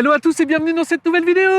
Hello à tous et bienvenue dans cette nouvelle vidéo.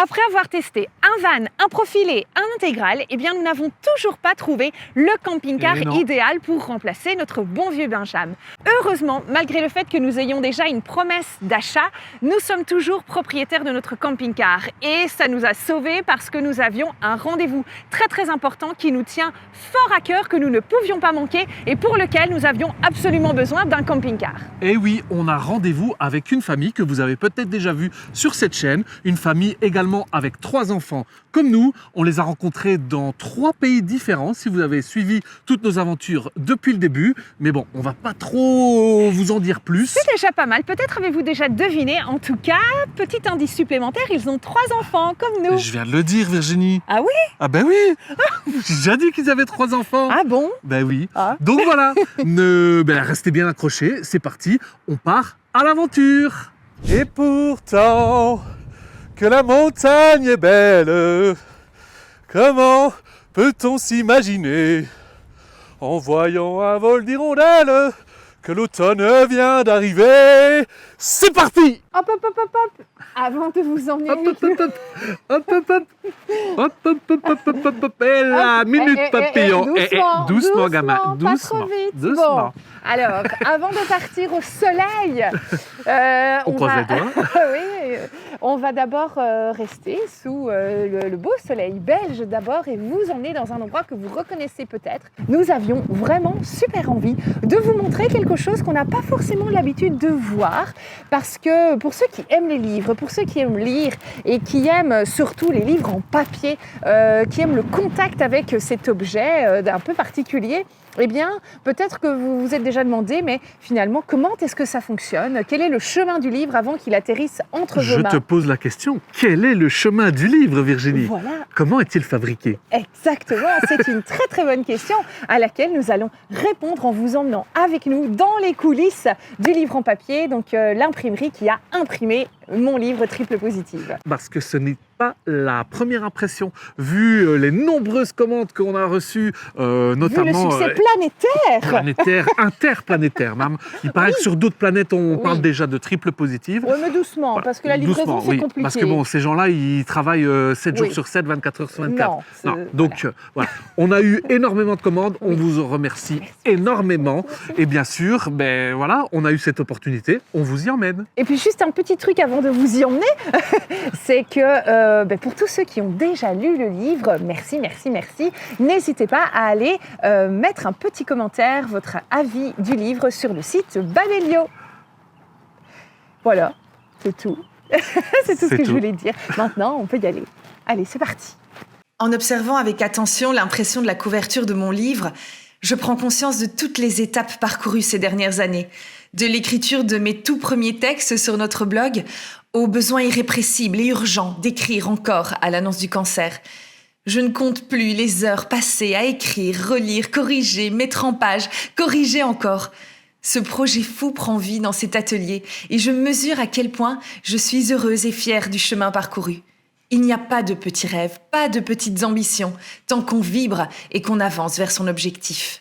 Après avoir testé un van, un profilé, un intégral, eh bien nous n'avons toujours pas trouvé le camping-car idéal pour remplacer notre bon vieux Benjamin. Heureusement, malgré le fait que nous ayons déjà une promesse d'achat, nous sommes toujours propriétaires de notre camping-car et ça nous a sauvés parce que nous avions un rendez-vous très important qui nous tient fort à cœur, que nous ne pouvions pas manquer et pour lequel nous avions absolument besoin d'un camping-car. Et oui, on a rendez-vous avec une famille que vous avez peut-être déjà vue sur cette chaîne, une famille également avec 3 enfants comme nous. On les a rencontrés dans 3 pays différents, si vous avez suivi toutes nos aventures depuis le début. Mais bon, on va pas trop vous en dire plus. C'est déjà pas mal, peut-être avez-vous déjà deviné. En tout cas, petit indice supplémentaire, ils ont 3 enfants comme nous. Je viens de le dire, Virginie. Ah oui? Ah ben oui. J'ai déjà dit qu'ils avaient 3 enfants. Ah bon? Ben oui. Donc voilà, restez bien accrochés, c'est parti, on part à l'aventure. Et pourtant, que la montagne est belle, comment peut-on s'imaginer, en voyant un vol d'hirondelles, que l'automne vient d'arriver? C'est parti! Hop, hop, hop, hop, hop. Avant de vous emmener avec nous. Et la minute papillon. Doucement, gamin, pas trop vite. doucement. Bon, alors, avant de partir au soleil, on croise les doigts. Oui, on va d'abord rester sous le beau soleil belge d'abord et vous emmener dans un endroit que vous reconnaissez peut-être. Nous avions vraiment super envie de vous montrer quelque chose qu'on n'a pas forcément l'habitude de voir parce que pour ceux qui aiment les livres, pour ceux qui aiment lire et qui aiment surtout les livres en papier, qui aiment le contact avec cet objet un peu particulier, eh bien, peut-être que vous vous êtes déjà demandé, mais finalement, comment est-ce que ça fonctionne? Quel est le chemin du livre avant qu'il atterrisse entre vos mains? Je te pose la question, quel est le chemin du livre, Virginie? Voilà. Comment est-il fabriqué? Exactement, c'est une très bonne question à laquelle nous allons répondre en vous emmenant avec nous dans les coulisses du livre en papier, donc l'imprimerie qui a imprimé mon livre Triple Positive. Parce que ce n'est pas la première impression, vu les nombreuses commandes qu'on a reçues, notamment... Vu le succès planétaire, interplanétaire même. Il paraît que sur d'autres planètes, on parle déjà de Triple Positive. Oui, mais doucement, parce que la livraison, c'est compliqué. Parce que bon, ces gens-là, ils travaillent 7 jours sur 7, 24 heures sur 24. Non, donc, voilà. On a eu énormément de commandes, on vous en remercie énormément. Et bien sûr, on a eu cette opportunité, on vous y emmène. Et puis juste un petit truc avant de vous y emmener, c'est que pour tous ceux qui ont déjà lu le livre, merci, n'hésitez pas à aller mettre un petit commentaire, votre avis du livre sur le site Babelio. Voilà, c'est tout. C'est tout ce que je voulais dire. Maintenant, on peut y aller. Allez, c'est parti. En observant avec attention l'impression de la couverture de mon livre, je prends conscience de toutes les étapes parcourues ces dernières années. De l'écriture de mes tout premiers textes sur notre blog, au besoin irrépressible et urgent d'écrire encore à l'annonce du cancer. Je ne compte plus les heures passées à écrire, relire, corriger, mettre en page, corriger encore. Ce projet fou prend vie dans cet atelier et je mesure à quel point je suis heureuse et fière du chemin parcouru. Il n'y a pas de petits rêves, pas de petites ambitions, tant qu'on vibre et qu'on avance vers son objectif.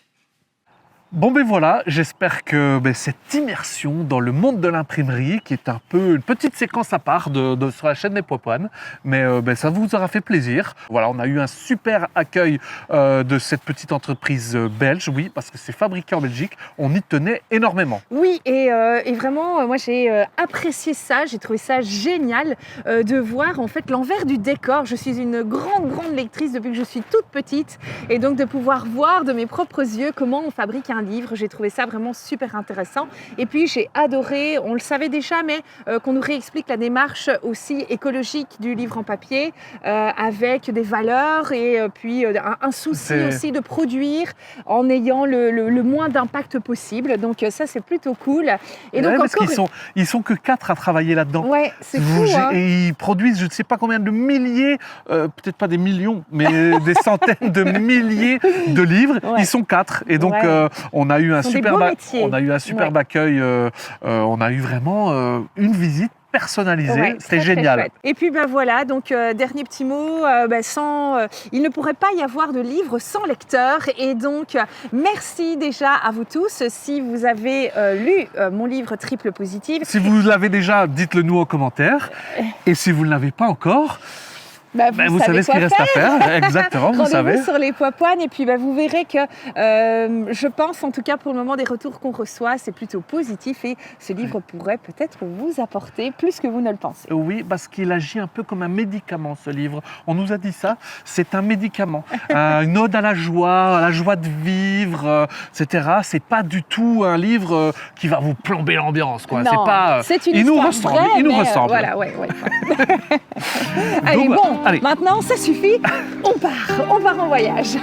Bon voilà, j'espère que cette immersion dans le monde de l'imprimerie, qui est un peu une petite séquence à part sur la chaîne des Popoines, mais ça vous aura fait plaisir. Voilà, on a eu un super accueil de cette petite entreprise belge, oui, parce que c'est fabriqué en Belgique, on y tenait énormément. Oui, et vraiment, moi j'ai apprécié ça, j'ai trouvé ça génial de voir en fait l'envers du décor. Je suis une grande lectrice depuis que je suis toute petite, et donc de pouvoir voir de mes propres yeux comment on fabrique un livre, j'ai trouvé ça vraiment super intéressant. Et puis j'ai adoré, on le savait déjà, mais qu'on nous réexplique la démarche aussi écologique du livre en papier, avec des valeurs et puis un souci aussi de produire en ayant le moins d'impact possible. Donc ça c'est plutôt cool. Et donc parce qu'ils sont que 4 à travailler là-dedans. Ouais, c'est fou. Et ils produisent je ne sais pas combien de milliers, peut-être pas des millions, mais des centaines de milliers de livres. Ouais. Ils sont 4 et donc on a eu un superbe accueil, on a eu vraiment une visite personnalisé, Ouais, c'était très, très génial. chouette. Et puis voilà, donc dernier petit mot, il ne pourrait pas y avoir de livre sans lecteur. Et donc merci déjà à vous tous. Si vous avez lu mon livre Triple Positive, Si vous l'avez déjà, dites-le nous en commentaire. Et si vous ne l'avez pas encore, vous savez ce qu'il reste à faire. Exactement, vous savez. Rendez-vous sur les Poipoines et puis vous verrez que je pense, en tout cas pour le moment, des retours qu'on reçoit, c'est plutôt positif et ce livre pourrait peut-être vous apporter plus que vous ne le pensez. Oui, parce qu'il agit un peu comme un médicament, ce livre. On nous a dit ça, c'est un médicament. Une ode à la joie de vivre, etc. C'est pas du tout un livre qui va vous plomber l'ambiance, quoi. Non, C'est pas. c'est une Il nous histoire ressemble. vraie, Il nous mais, ressemble. voilà, ouais. Allez, Donc, bon, allez. maintenant ça suffit, on part en voyage.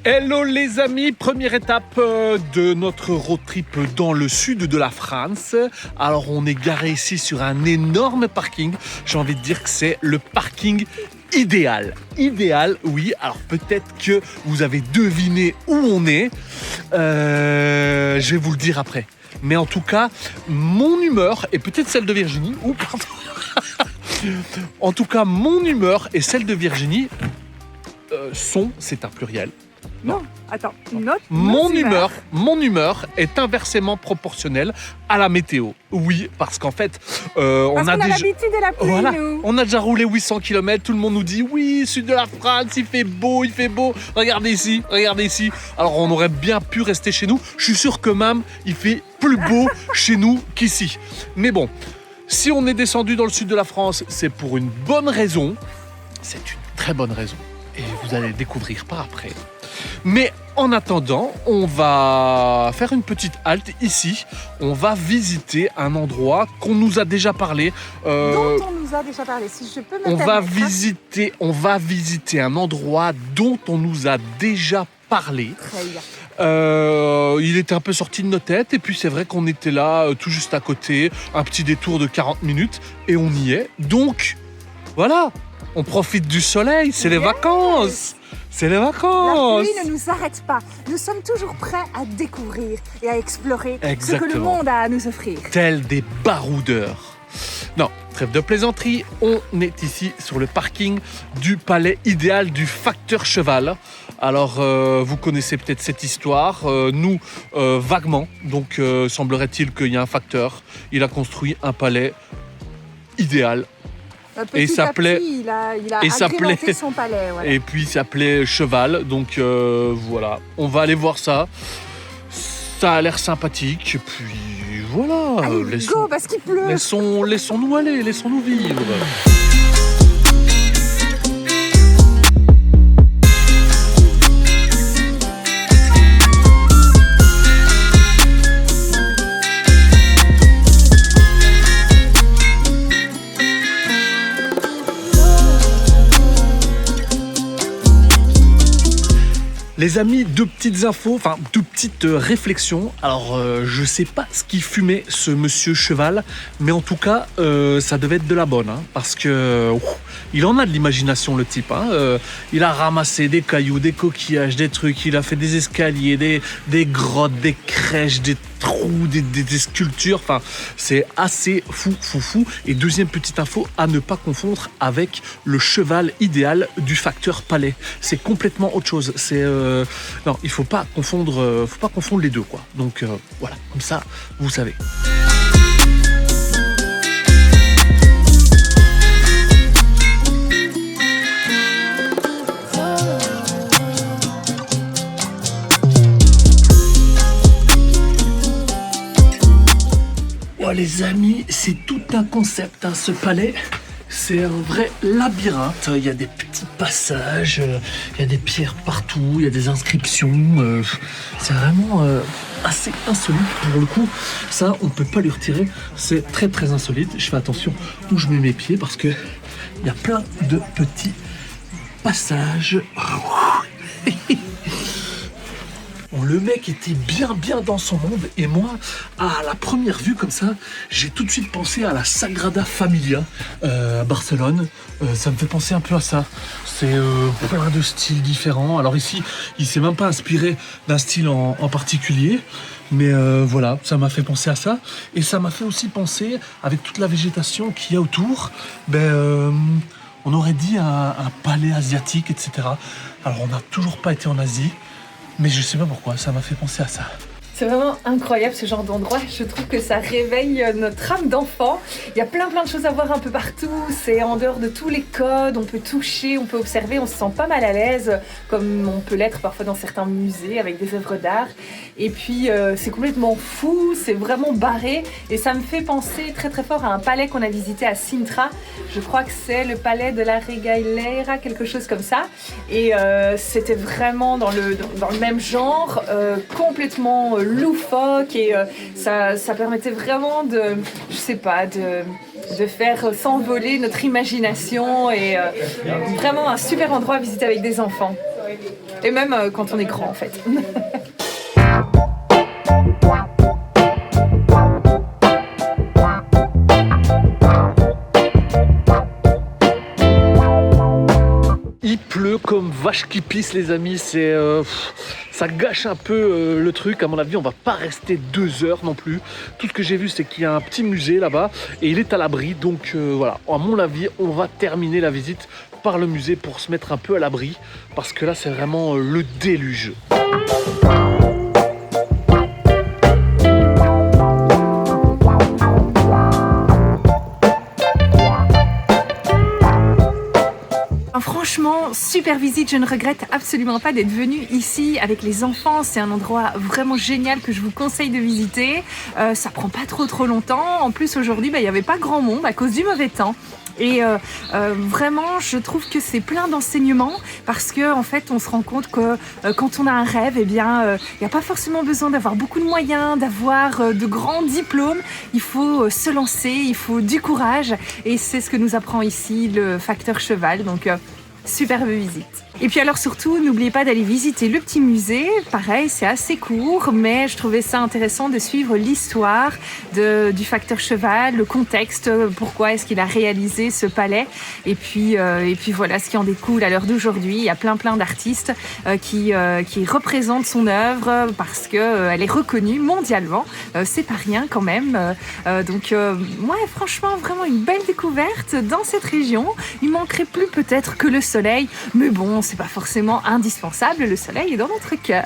Hello les amis, première étape de notre road trip dans le sud de la France. Alors on est garé ici sur un énorme parking. J'ai envie de dire que c'est le parking idéal. Idéal, oui. Alors peut-être que vous avez deviné où on est. Je vais vous le dire après. Mais en tout cas, mon humeur et peut-être celle de Virginie. En tout cas, mon humeur et celle de Virginie c'est un pluriel. Non, attends, Mon humeur est inversement proportionnelle à la météo. Oui, parce qu'en fait, on a déjà... l'habitude de la pluie, Voilà, nous. on a déjà roulé 800 km, tout le monde nous dit oui, sud de la France, il fait beau, regardez ici. Alors on aurait bien pu rester chez nous, je suis sûr que même il fait plus beau chez nous qu'ici. Mais bon, si on est descendu dans le sud de la France, c'est pour une bonne raison, c'est une très bonne raison, et vous allez le découvrir par après. Mais en attendant, on va faire une petite halte ici. On va visiter un endroit qu'on nous a déjà parlé. Dont on nous a déjà parlé, si je peux me On va visiter un endroit dont on nous a déjà parlé. Très bien. Il était un peu sorti de nos têtes et puis c'est vrai qu'on était là tout juste à côté, un petit détour de 40 minutes et on y est. Donc voilà, on profite du soleil, c'est les vacances. C'est les La vacances. pluie ne nous arrête pas. Nous sommes toujours prêts à découvrir et à explorer ce que le Exactement. monde a à nous offrir. Tels des baroudeurs. Non, trêve de plaisanterie, on est ici sur le parking du palais idéal du facteur cheval. Alors, vous connaissez peut-être cette histoire, nous, vaguement. Donc, semblerait-il qu'il y a un facteur. Il a construit un palais idéal. Petit il s'appelait- à petit, il a et s'appelait- agrémenté son palais. Voilà. Et puis, il s'appelait Cheval. Donc, voilà, on va aller voir ça. Ça a l'air sympathique. Et puis, voilà. Allez, go, parce qu'il pleut. Laissons-nous aller, laissons-nous vivre. Les amis, deux petites infos, enfin deux petites réflexions. Alors, je sais pas ce qui fumait ce monsieur Cheval, mais en tout cas, ça devait être de la bonne, hein, parce que il en a de l'imagination, le type. Hein, il a ramassé des cailloux, des coquillages, des trucs. Il a fait des escaliers, des grottes, des crèches, des trous, des sculptures. Enfin, c'est assez fou. Et deuxième petite info, à ne pas confondre avec le cheval idéal du facteur palais. C'est complètement autre chose. C'est non, il faut pas confondre les deux, quoi. Donc voilà, comme ça, vous savez. Oh les amis, c'est tout un concept, hein, ce palais. C'est un vrai labyrinthe. Il y a des petits passages, il y a des pierres partout, il y a des inscriptions. C'est vraiment assez insolite pour le coup. Ça, on ne peut pas lui retirer. C'est très très insolite. Je fais attention où je mets mes pieds parce que il y a plein de petits passages. Le mec était bien dans son monde et moi, à la première vue comme ça, j'ai tout de suite pensé à la Sagrada Familia à Barcelone. Ça me fait penser un peu à ça. C'est plein de styles différents. Alors ici, il s'est même pas inspiré d'un style en particulier. Mais voilà, ça m'a fait penser à ça. Et ça m'a fait aussi penser, avec toute la végétation qu'il y a autour, on aurait dit un palais asiatique, etc. Alors on n'a toujours pas été en Asie. Mais je sais pas pourquoi, ça m'a fait penser à ça. C'est vraiment incroyable ce genre d'endroit, je trouve que ça réveille notre âme d'enfant. Il y a plein de choses à voir un peu partout, c'est en dehors de tous les codes, on peut toucher, on peut observer, on se sent pas mal à l'aise, comme on peut l'être parfois dans certains musées avec des œuvres d'art. Et puis c'est complètement fou, c'est vraiment barré et ça me fait penser très fort à un palais qu'on a visité à Sintra. Je crois que c'est le palais de la Regaleira, quelque chose comme ça. Et c'était vraiment dans le même genre, complètement loufoque et ça permettait vraiment de faire s'envoler notre imagination et vraiment un super endroit à visiter avec des enfants. Et même quand on est grand en fait. Il pleut comme vache qui pisse les amis, ça gâche un peu le truc. À mon avis on va pas rester 2 heures non plus. Tout ce que j'ai vu c'est qu'il y a un petit musée là-bas et il est à l'abri, donc voilà, à mon avis on va terminer la visite par le musée pour se mettre un peu à l'abri parce que là c'est vraiment le déluge. Franchement, super visite, je ne regrette absolument pas d'être venue ici avec les enfants. C'est un endroit vraiment génial que je vous conseille de visiter. Ça prend pas trop longtemps. En plus aujourd'hui, il n'y avait pas grand monde à cause du mauvais temps. Et vraiment, je trouve que c'est plein d'enseignements parce que en fait, on se rend compte que quand on a un rêve, il n'y a pas forcément besoin d'avoir beaucoup de moyens, d'avoir de grands diplômes. Il faut se lancer, il faut du courage et c'est ce que nous apprend ici le facteur cheval. Donc superbe visite. Et puis alors surtout, n'oubliez pas d'aller visiter le petit musée. Pareil, c'est assez court, mais je trouvais ça intéressant de suivre l'histoire du facteur cheval, le contexte, pourquoi est-ce qu'il a réalisé ce palais. Et puis voilà ce qui en découle à l'heure d'aujourd'hui. Il y a plein d'artistes qui représentent son œuvre parce qu'elle est reconnue mondialement. C'est pas rien quand même. Donc franchement, vraiment une belle découverte dans cette région. Il manquerait plus peut-être que le soleil, mais bon, c'est pas forcément indispensable, le soleil est dans notre cœur.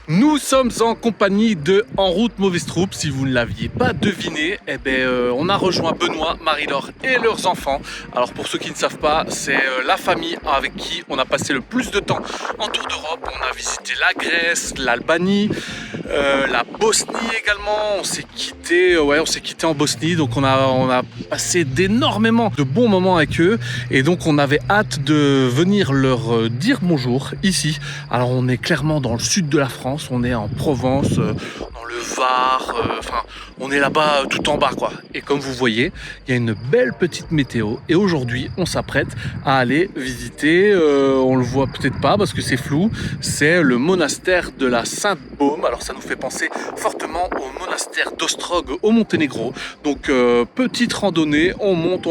Nous sommes en compagnie de En route mauvaise troupe. Si vous ne l'aviez pas deviné, on a rejoint Benoît, Marie-Laure et leurs enfants. Alors pour ceux qui ne savent pas, c'est la famille avec qui on a passé le plus de temps en tour d'Europe. On a visité la Grèce, l'Albanie, la Bosnie également. On s'est quitté en Bosnie, donc on a passé d'énormément de bons moments avec eux et donc on avait hâte de venir leur dire bonjour ici. Alors on est clairement dans le sud de la France. On est en Provence, dans le Var, on est là-bas tout en bas quoi. Et comme vous voyez, il y a une belle petite météo et aujourd'hui on s'apprête à aller visiter, on le voit peut-être pas parce que c'est flou, c'est le monastère de la Sainte-Baume. Alors ça nous fait penser fortement au monastère d'Ostrog au Monténégro. Donc petite randonnée, on monte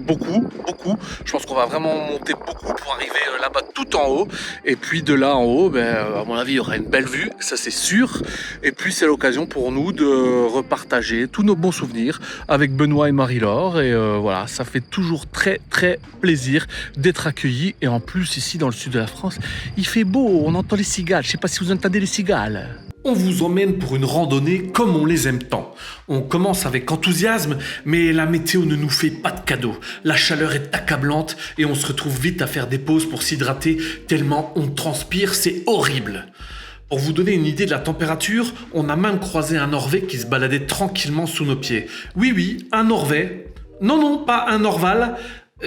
beaucoup. Je pense qu'on va vraiment monter beaucoup pour arriver là-bas tout en haut. Et puis de là en haut, à mon avis, il y aura une belle vue, ça c'est sûr. Et puis c'est l'occasion pour nous de repartager tous nos bons souvenirs avec Benoît et Marie-Laure. Et voilà, ça fait toujours très plaisir d'être accueillis. Et en plus ici dans le sud de la France, il fait beau, on entend les cigales. Je sais pas si vous entendez les cigales. On vous emmène pour une randonnée comme on les aime tant. On commence avec enthousiasme, mais la météo ne nous fait pas de cadeau. La chaleur est accablante et on se retrouve vite à faire des pauses pour s'hydrater tellement on transpire, c'est horrible. Pour vous donner une idée de la température, on a même croisé un Norvég qui se baladait tranquillement sous nos pieds. Oui, un Norvég. Non, pas un Orval.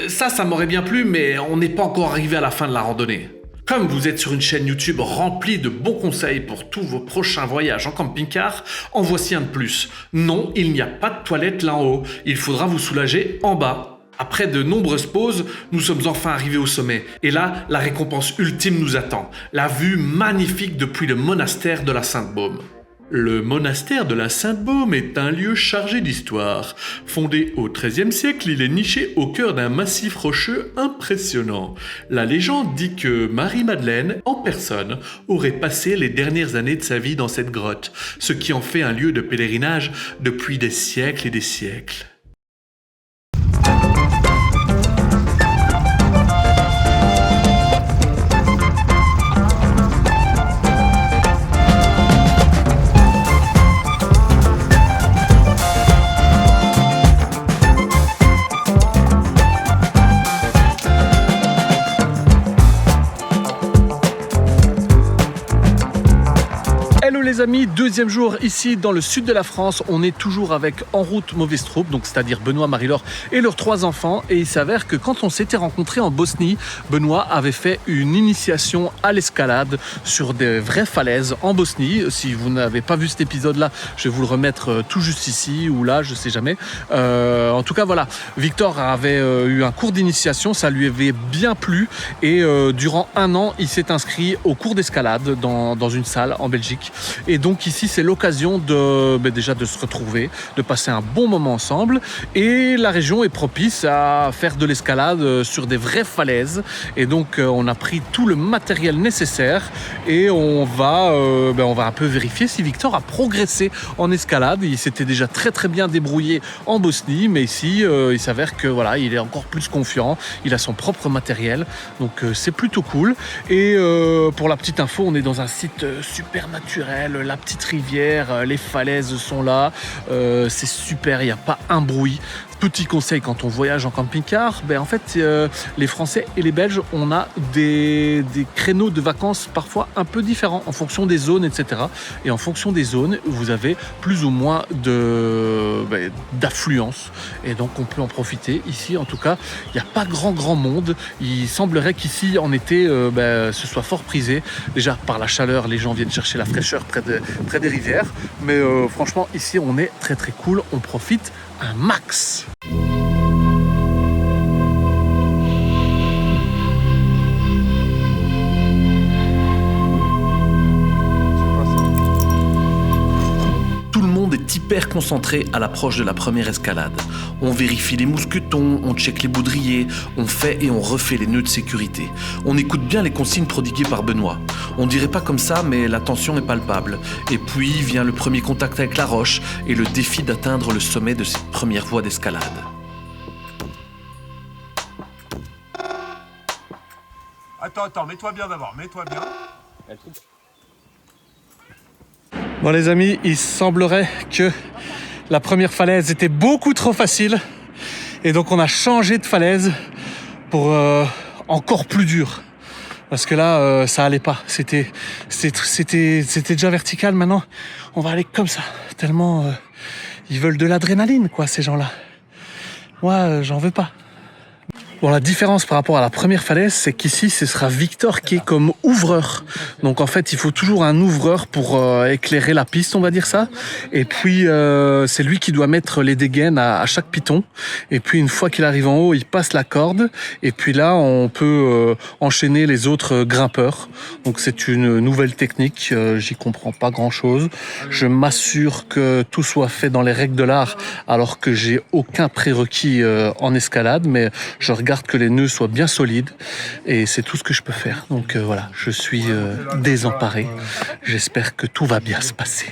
Ça m'aurait bien plu, mais on n'est pas encore arrivé à la fin de la randonnée. Comme vous êtes sur une chaîne YouTube remplie de bons conseils pour tous vos prochains voyages en camping-car, en voici un de plus. Non, il n'y a pas de toilette là en haut. Il faudra vous soulager en bas. Après de nombreuses pauses, nous sommes enfin arrivés au sommet. Et là, la récompense ultime nous attend. La vue magnifique depuis le monastère de la Sainte-Baume. Le monastère de la Sainte-Baume est un lieu chargé d'histoire. Fondé au XIIIe siècle, il est niché au cœur d'un massif rocheux impressionnant. La légende dit que Marie-Madeleine, en personne, aurait passé les dernières années de sa vie dans cette grotte, ce qui en fait un lieu de pèlerinage depuis des siècles et des siècles. Hello les amis, deuxième jour ici dans le sud de la France. On est toujours avec En route mauvaise troupe, donc c'est-à-dire Benoît, Marie-Laure et leurs 3 enfants. Et il s'avère que quand on s'était rencontrés en Bosnie, Benoît avait fait une initiation à l'escalade sur des vraies falaises en Bosnie. Si vous n'avez pas vu cet épisode-là, je vais vous le remettre tout juste ici ou là, je sais jamais. En tout cas, voilà, Victor avait eu un cours d'initiation, ça lui avait bien plu. Et durant 1 an, il s'est inscrit au cours d'escalade dans une salle en Belgique. Et donc ici, c'est l'occasion déjà de se retrouver, de passer un bon moment ensemble. Et la région est propice à faire de l'escalade sur des vraies falaises. Et donc, on a pris tout le matériel nécessaire et on va un peu vérifier si Victor a progressé en escalade. Il s'était déjà très très bien débrouillé en Bosnie, mais ici, il s'avère que voilà, il est encore plus confiant. Il a son propre matériel, donc c'est plutôt cool. Et pour la petite info, on est dans un site super naturel. La petite rivière, les falaises sont là, c'est super, il n'y a pas un bruit. Petit conseil quand on voyage en camping-car, en fait les Français et les Belges, on a des créneaux de vacances parfois un peu différents en fonction des zones, etc. Et en fonction des zones, vous avez plus ou moins d'affluence. Et donc on peut en profiter. Ici en tout cas, il n'y a pas grand monde. Il semblerait qu'ici en été, ce soit fort prisé. Déjà par la chaleur, les gens viennent chercher la fraîcheur près des rivières. Mais franchement, ici on est très très cool, on profite un max. Tout le monde est hyper concentré à l'approche de la première escalade. On vérifie les mousquetons, on check les baudriers, on fait et on refait les nœuds de sécurité. On écoute bien les consignes prodiguées par Benoît. On dirait pas comme ça, mais la tension est palpable. Et puis vient le premier contact avec la roche et le défi d'atteindre le sommet de cette première voie d'escalade. Attends, mets-toi bien d'abord, mets-toi bien. Bon les amis, il semblerait que la première falaise était beaucoup trop facile. Et donc on a changé de falaise pour encore plus dur. Parce que là, ça allait pas. C'était déjà vertical. Maintenant, on va aller comme ça. Tellement ils veulent de l'adrénaline, quoi, ces gens-là. Moi, j'en veux pas. Bon, la différence par rapport à la première falaise, c'est qu'ici, ce sera Victor qui est comme ouvreur. Donc, en fait, il faut toujours un ouvreur pour éclairer la piste, on va dire ça. Et puis, c'est lui qui doit mettre les dégaines à chaque piton. Et puis, une fois qu'il arrive en haut, il passe la corde. Et puis là, on peut enchaîner les autres grimpeurs. Donc, c'est une nouvelle technique. J'y comprends pas grand-chose. Je m'assure que tout soit fait dans les règles de l'art, alors que j'ai aucun prérequis en escalade. Mais je regarde que les nœuds soient bien solides et c'est tout ce que je peux faire. Donc voilà, je suis désemparé. J'espère que tout va bien se passer.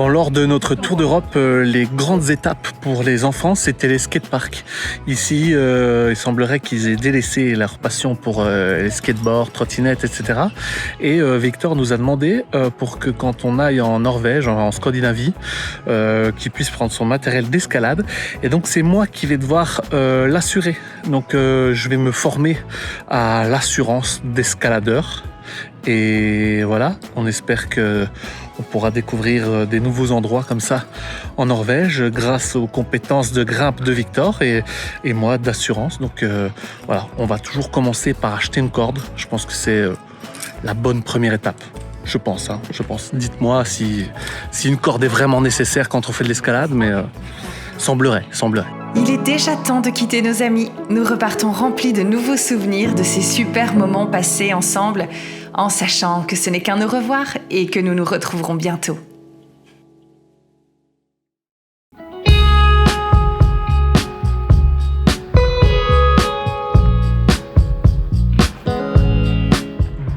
Bon, lors de notre tour d'Europe, les grandes étapes pour les enfants, c'était les skateparks. Ici, il semblerait qu'ils aient délaissé leur passion pour les skateboards, trottinettes, etc. Et Victor nous a demandé pour que quand on aille en Norvège, en Scandinavie, qu'il puisse prendre son matériel d'escalade. Et donc, c'est moi qui vais devoir l'assurer. Donc, je vais me former à l'assurance d'escaladeur. Et voilà, on espère que on pourra découvrir des nouveaux endroits comme ça en Norvège grâce aux compétences de grimpe de Victor et moi d'assurance. Donc voilà, on va toujours commencer par acheter une corde. Je pense que c'est la bonne première étape. Je pense. Dites-moi si une corde est vraiment nécessaire quand on fait de l'escalade, mais semblerait. Il est déjà temps de quitter nos amis. Nous repartons remplis de nouveaux souvenirs de ces super moments passés ensemble, en sachant que ce n'est qu'un au revoir et que nous nous retrouverons bientôt.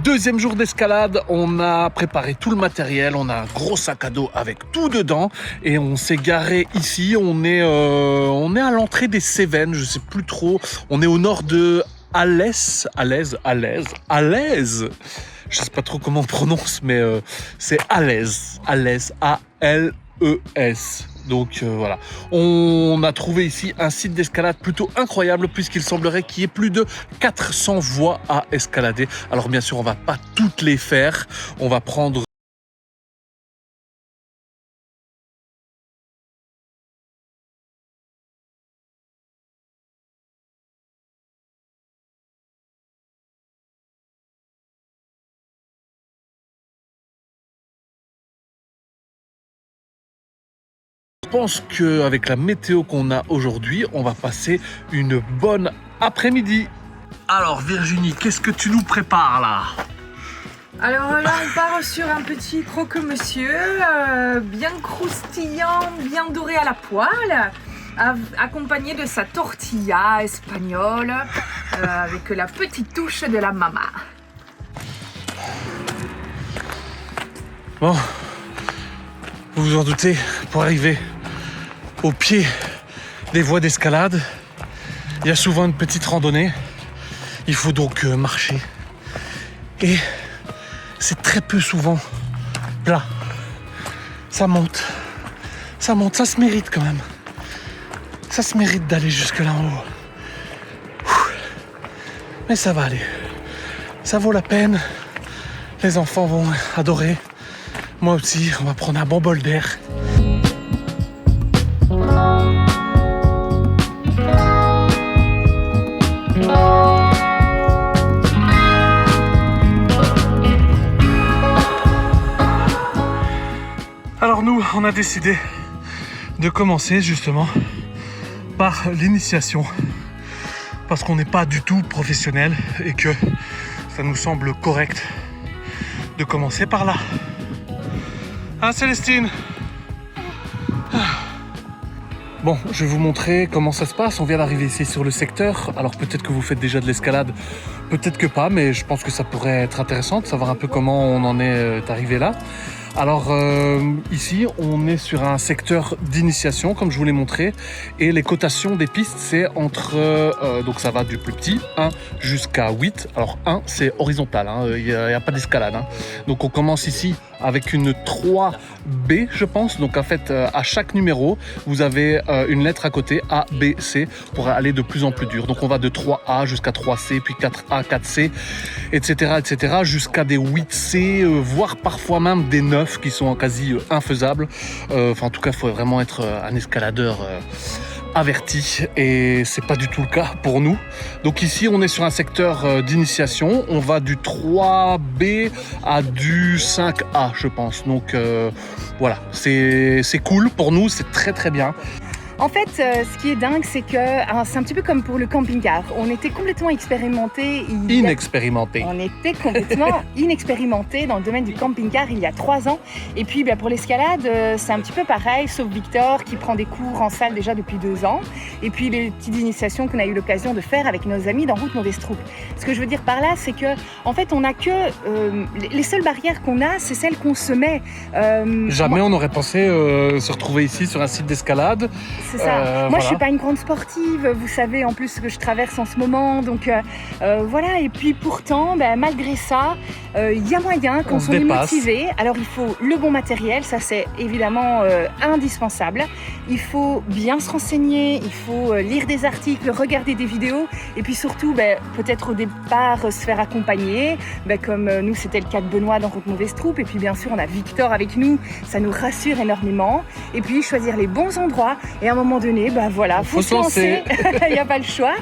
Deuxième jour d'escalade, on a préparé tout le matériel, on a un gros sac à dos avec tout dedans et on s'est garé ici. On est à l'entrée des Cévennes, je sais plus trop. On est au nord de Alès. Je sais pas trop comment on prononce, mais c'est Alès, A-L-E-S. Donc voilà, on a trouvé ici un site d'escalade plutôt incroyable puisqu'il semblerait qu'il y ait plus de 400 voies à escalader. Alors bien sûr, on va pas toutes les faire, on va prendre Je pense qu'avec la météo qu'on a aujourd'hui, on va passer une bonne après-midi. Alors Virginie, qu'est-ce que tu nous prépares là? Alors là, on part sur un petit croque-monsieur, bien croustillant, bien doré à la poêle, accompagné de sa tortilla espagnole, avec la petite touche de la mama. Bon, vous vous en doutez, pour arriver au pied des voies d'escalade, il y a souvent une petite randonnée. Il faut donc marcher. Et c'est très peu souvent plat. Ça monte, ça se mérite quand même. Ça se mérite d'aller jusque là en haut. Mais ça va aller. Ça vaut la peine. Les enfants vont adorer. Moi aussi, on va prendre un bon bol d'air. Alors nous, on a décidé de commencer justement par l'initiation parce qu'on n'est pas du tout professionnel et que ça nous semble correct de commencer par là. Hein Célestine? Bon, je vais vous montrer comment ça se passe. On vient d'arriver ici sur le secteur. Alors peut-être que vous faites déjà de l'escalade, peut-être que pas, mais je pense que ça pourrait être intéressant de savoir un peu comment on en est arrivé là. Alors ici, on est sur un secteur d'initiation, comme je vous l'ai montré, et les cotations des pistes, c'est entre, donc ça va du plus petit, 1 jusqu'à 8. Alors 1, c'est horizontal, il n'y a pas d'escalade. Donc on commence ici avec une 3B, je pense. Donc en fait, à chaque numéro, vous avez une lettre à côté, A, B, C, pour aller de plus en plus dur. Donc on va de 3A jusqu'à 3C, puis 4A, 4C, etc., jusqu'à des 8C, voire parfois même des 9 qui sont quasi infaisables. En tout cas, il faut vraiment être un escaladeur averti et c'est pas du tout le cas pour nous. Donc ici, on est sur un secteur d'initiation. On va du 3B à du 5A, je pense. Donc voilà, c'est cool pour nous, c'est très très bien. En fait, ce qui est dingue, c'est que c'est un petit peu comme pour le camping-car. On était complètement expérimentés. Inexpérimenté. On était complètement inexpérimentés dans le domaine du camping-car il y a 3 ans. Et puis pour l'escalade, c'est un petit peu pareil, sauf Victor qui prend des cours en salle déjà depuis 2 ans. Et puis les petites initiations qu'on a eu l'occasion de faire avec nos amis dans Route Mauvaise Troupe. Ce que je veux dire par là, c'est que en fait, on n'a que les seules barrières qu'on a, c'est celles qu'on se met. Jamais on n'aurait pensé se retrouver ici sur un site d'escalade. C'est ça. Moi, je suis pas une grande sportive. Vous savez en plus ce que je traverse en ce moment. Donc voilà. Et puis pourtant, malgré ça, il y a moyen quand on est motivé. Alors il faut le bon matériel. Ça, c'est évidemment indispensable. Il faut bien se renseigner. Il faut lire des articles, regarder des vidéos. Et puis surtout, peut-être au départ, se faire accompagner. Comme nous, c'était le cas de Benoît dans Route Mauvaise Troupe. Et puis bien sûr, on a Victor avec nous. Ça nous rassure énormément. Et puis choisir les bons endroits. Et à un moment donné, faut se lancer. Il n'y a pas le choix.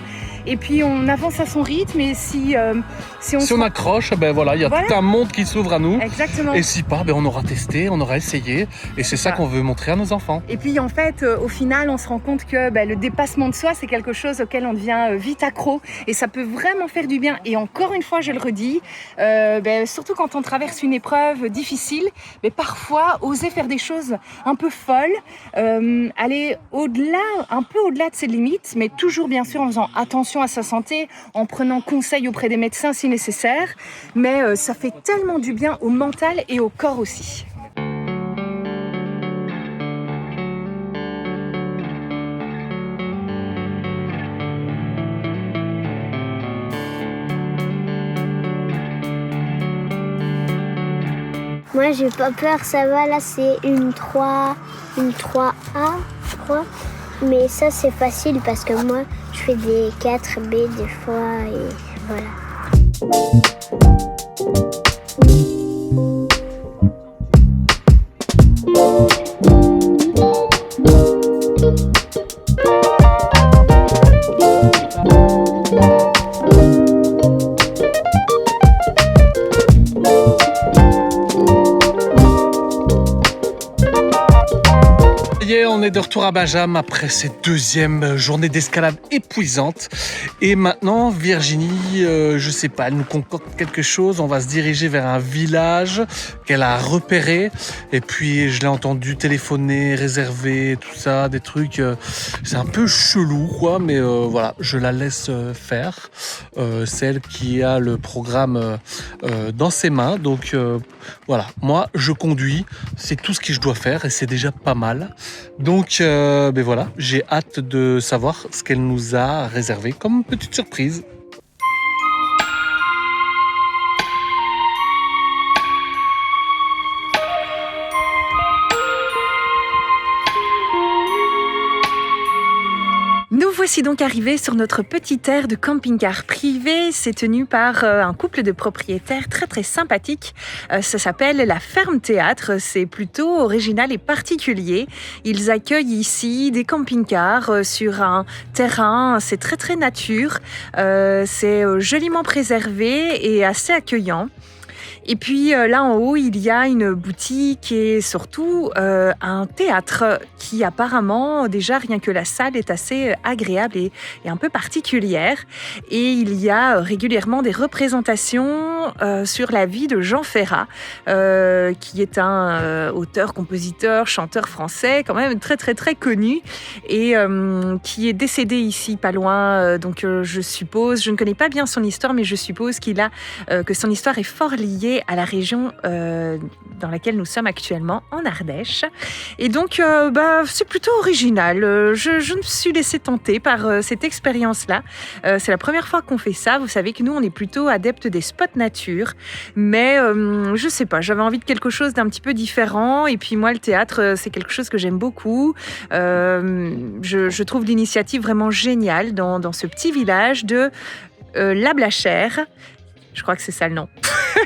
Et puis on avance à son rythme. Et si on accroche, il y a tout un monde qui s'ouvre à nous. Exactement. Et si pas, on aura testé, on aura essayé. Et c'est ça qu'on veut montrer à nos enfants. Et puis en fait, au final, on se rend compte que le dépassement de soi, c'est quelque chose auquel on devient vite accro. Et ça peut vraiment faire du bien. Et encore une fois, je le redis, surtout quand on traverse une épreuve difficile, parfois, oser faire des choses un peu folles, aller un peu au-delà de ses limites, mais toujours bien sûr en faisant attention à sa santé, en prenant conseil auprès des médecins si nécessaire. Mais ça fait tellement du bien au mental et au corps aussi. Moi, j'ai pas peur, ça va. Là, c'est une 3A, je crois. Mais ça, c'est facile parce que moi, je fais des 4B des fois et voilà. On est de retour à Benjamin après cette deuxième journée d'escalade épuisante. Et maintenant, Virginie, je sais pas, elle nous concocte quelque chose. On va se diriger vers un village qu'elle a repéré. Et puis, je l'ai entendu téléphoner, réserver, tout ça, des trucs. C'est un peu chelou, quoi. Mais voilà, je la laisse faire. Celle qui a le programme dans ses mains. Donc, voilà, moi, je conduis. C'est tout ce que je dois faire et c'est déjà pas mal. Donc voilà, j'ai hâte de savoir ce qu'elle nous a réservé comme petite surprise. Nous voici donc arrivés sur notre petite aire de camping-car privé. C'est tenu par un couple de propriétaires très très sympathiques. Ça s'appelle la Ferme Théâtre. C'est plutôt original et particulier. Ils accueillent ici des camping-cars sur un terrain. C'est très très nature. C'est joliment préservé et assez accueillant. Et puis là en haut, il y a une boutique et surtout un théâtre qui apparemment, déjà rien que la salle est assez agréable et un peu particulière. Et il y a régulièrement des représentations sur la vie de Jean Ferrat, qui est un auteur, compositeur, chanteur français, quand même très très très connu et qui est décédé ici pas loin. Donc je suppose, je ne connais pas bien son histoire, mais je suppose que son histoire est fort liée à la région dans laquelle nous sommes actuellement, en Ardèche. Et donc, c'est plutôt original. Je me suis laissée tenter par cette expérience-là. C'est la première fois qu'on fait ça. Vous savez que nous, on est plutôt adeptes des spots nature. Mais je sais pas, j'avais envie de quelque chose d'un petit peu différent. Et puis moi, le théâtre, c'est quelque chose que j'aime beaucoup. Je trouve l'initiative vraiment géniale dans ce petit village de La Blachère. Je crois que c'est ça le nom.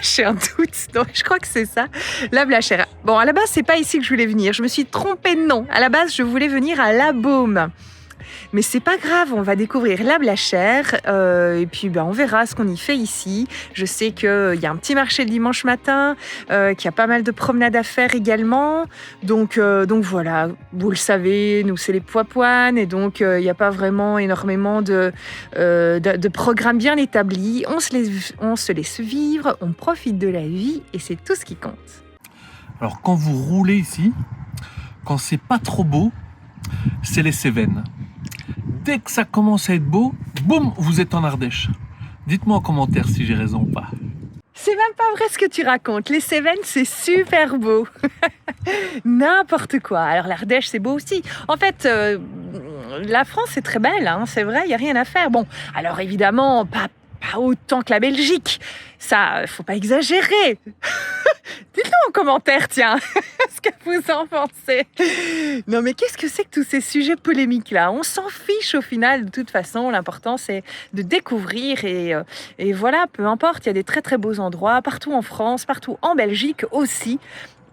J'ai un doute. Non, je crois que c'est ça. La Blachère. Bon, à la base, c'est pas ici que je voulais venir. Je me suis trompée de nom. À la base, je voulais venir à La Baume. Mais c'est pas grave, on va découvrir la Blachère et puis on verra ce qu'on y fait ici. Je sais qu'il y a un petit marché le dimanche matin, qu'il y a pas mal de promenades à faire également. Donc voilà, vous le savez, nous c'est les Poipoines et donc il n'y a pas vraiment énormément de programmes bien établis. On se laisse vivre, on profite de la vie et c'est tout ce qui compte. Alors quand vous roulez ici, quand c'est pas trop beau, c'est les Cévennes. Dès que ça commence à être beau, boum, vous êtes en Ardèche. Dites-moi en commentaire si j'ai raison ou pas. C'est même pas vrai ce que tu racontes. Les Cévennes, c'est super beau. N'importe quoi. Alors l'Ardèche, c'est beau aussi. En fait, la France est très belle, hein, c'est vrai, il n'y a rien à faire. Bon, alors évidemment, pas autant que la Belgique. Ça, faut pas exagérer. Dites-le en commentaire, tiens, ce que vous en pensez. Non, mais qu'est-ce que c'est que tous ces sujets polémiques-là? On s'en fiche au final, de toute façon. L'important, c'est de découvrir et voilà, peu importe. Il y a des très, très beaux endroits partout en France, partout en Belgique aussi.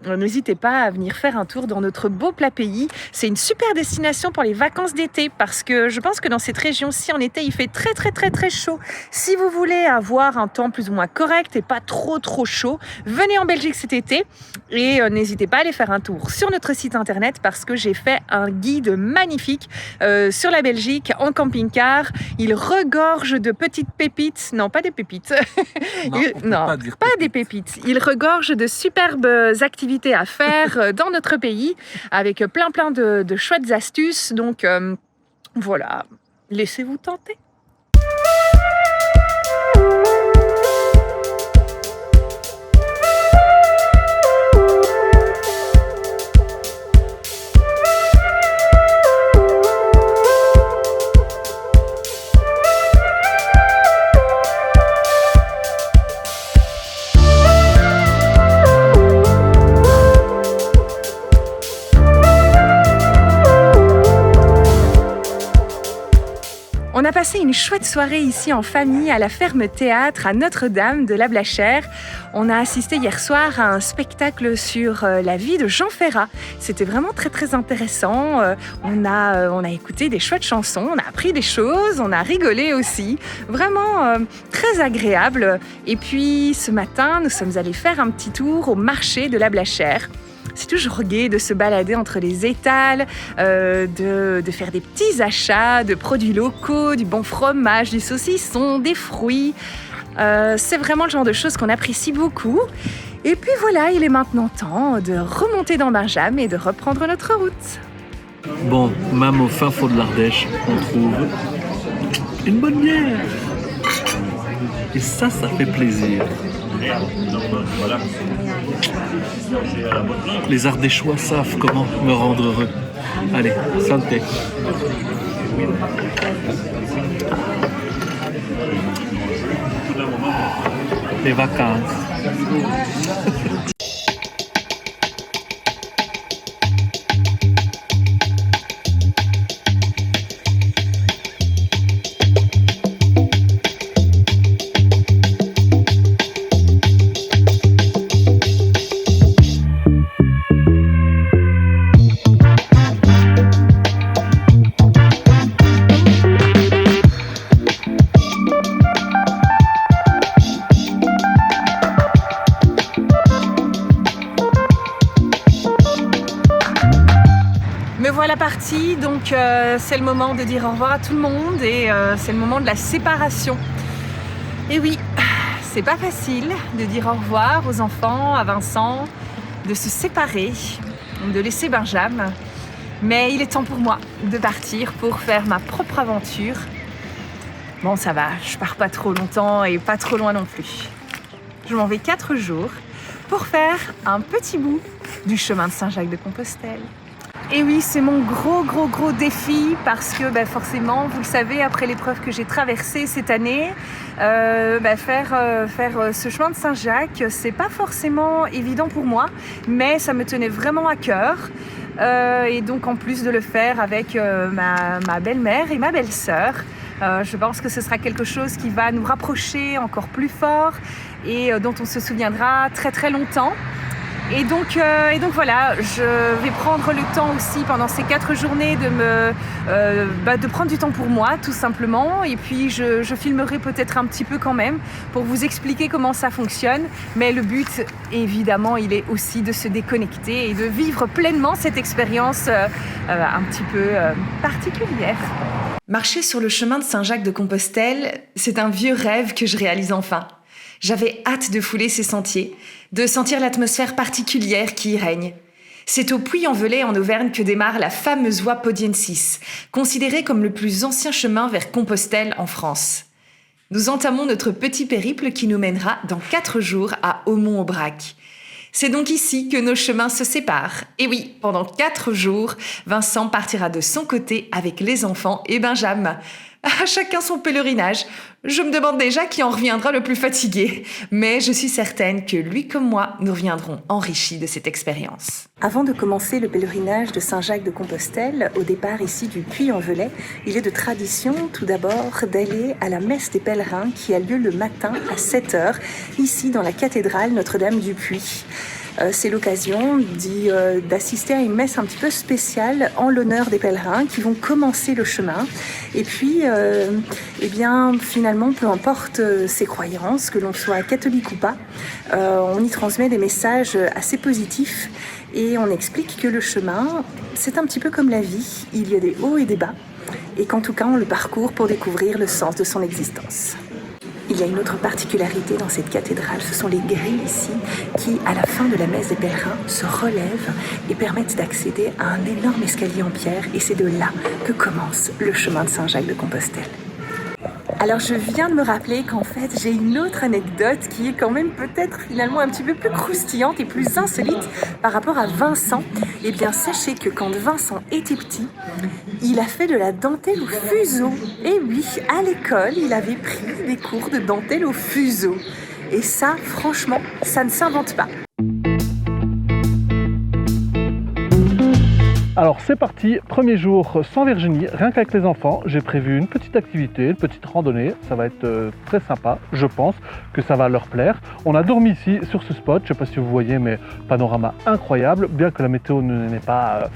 N'hésitez pas à venir faire un tour dans notre beau plat pays. C'est une super destination pour les vacances d'été parce que je pense que dans cette région-ci, en été, il fait très très très très chaud. Si vous voulez avoir un temps plus ou moins correct et pas trop trop chaud, venez en Belgique cet été et n'hésitez pas à aller faire un tour sur notre site internet parce que j'ai fait un guide magnifique sur la Belgique en camping-car. Il regorge de petites pépites. Non, pas des pépites. Non, pas des pépites. Il regorge de superbes activités à faire dans notre pays avec plein de chouettes astuces. Donc voilà, laissez-vous tenter. On a passé une chouette soirée ici en famille à la Ferme Théâtre à Notre-Dame de la Blachère. On a assisté hier soir à un spectacle sur la vie de Jean Ferrat. C'était vraiment très très intéressant. On a écouté des chouettes chansons, on a appris des choses, on a rigolé aussi. Vraiment très agréable. Et puis ce matin, nous sommes allés faire un petit tour au marché de la Blachère. C'est toujours gai de se balader entre les étals, de faire des petits achats de produits locaux, du bon fromage, du saucisson, des fruits. C'est vraiment le genre de choses qu'on apprécie beaucoup. Et puis voilà, il est maintenant temps de remonter dans Benjam et de reprendre notre route. Bon, même au fin fond de l'Ardèche, on trouve une bonne bière. Et ça fait plaisir. Les Ardéchois savent comment me rendre heureux. Allez, santé. Les vacances. Me voilà partie, donc c'est le moment de dire au revoir à tout le monde et c'est le moment de la séparation. Et oui, c'est pas facile de dire au revoir aux enfants, à Vincent, de se séparer, de laisser Benjam. Mais il est temps pour moi de partir pour faire ma propre aventure. Bon, ça va, je pars pas trop longtemps et pas trop loin non plus. Je m'en vais 4 jours pour faire un petit bout du chemin de Saint-Jacques-de-Compostelle. Et oui, c'est mon gros défi parce que forcément, vous le savez, après l'épreuve que j'ai traversée cette année, faire ce chemin de Saint-Jacques, c'est pas forcément évident pour moi, mais ça me tenait vraiment à cœur. Et donc en plus de le faire avec ma belle-mère et ma belle-sœur, je pense que ce sera quelque chose qui va nous rapprocher encore plus fort et dont on se souviendra très très longtemps. Et donc voilà, je vais prendre le temps aussi pendant ces 4 journées de prendre du temps pour moi tout simplement. Et puis je filmerai peut-être un petit peu quand même pour vous expliquer comment ça fonctionne. Mais le but évidemment il est aussi de se déconnecter et de vivre pleinement cette expérience un petit peu particulière. Marcher sur le chemin de Saint-Jacques-de-Compostelle, c'est un vieux rêve que je réalise enfin. J'avais hâte de fouler ces sentiers, de sentir l'atmosphère particulière qui y règne. C'est au Puy-en-Velay en Auvergne que démarre la fameuse voie Podiensis, considérée comme le plus ancien chemin vers Compostelle en France. Nous entamons notre petit périple qui nous mènera dans 4 jours à Aumont-Aubrac. C'est donc ici que nos chemins se séparent. Et oui, pendant 4 jours, Vincent partira de son côté avec les enfants et Benjamin. À chacun son pèlerinage. Je me demande déjà qui en reviendra le plus fatigué. Mais je suis certaine que lui comme moi, nous reviendrons enrichis de cette expérience. Avant de commencer le pèlerinage de Saint-Jacques-de-Compostelle, au départ ici du Puy-en-Velay, il est de tradition tout d'abord d'aller à la messe des pèlerins qui a lieu le matin à 7h, ici dans la cathédrale Notre-Dame du Puy. C'est l'occasion d'assister à une messe un petit peu spéciale en l'honneur des pèlerins qui vont commencer le chemin. Et puis, finalement, peu importe ses croyances, que l'on soit catholique ou pas, on y transmet des messages assez positifs et on explique que le chemin, c'est un petit peu comme la vie. Il y a des hauts et des bas et qu'en tout cas, on le parcourt pour découvrir le sens de son existence. Il y a une autre particularité dans cette cathédrale, ce sont les grilles ici qui, à la fin de la messe des pèlerins, se relèvent et permettent d'accéder à un énorme escalier en pierre et c'est de là que commence le chemin de Saint-Jacques-de-Compostelle. Alors je viens de me rappeler qu'en fait j'ai une autre anecdote qui est quand même peut-être finalement un petit peu plus croustillante et plus insolite par rapport à Vincent. Eh bien sachez que quand Vincent était petit, il a fait de la dentelle au fuseau. Et oui, à l'école, il avait pris des cours de dentelle au fuseau. Et ça, franchement, ça ne s'invente pas. Alors c'est parti, premier jour sans Virginie, rien qu'avec les enfants, j'ai prévu une petite activité, une petite randonnée, ça va être très sympa, je pense que ça va leur plaire. On a dormi ici sur ce spot, je ne sais pas si vous voyez mais panorama incroyable, bien que la météo n'est pas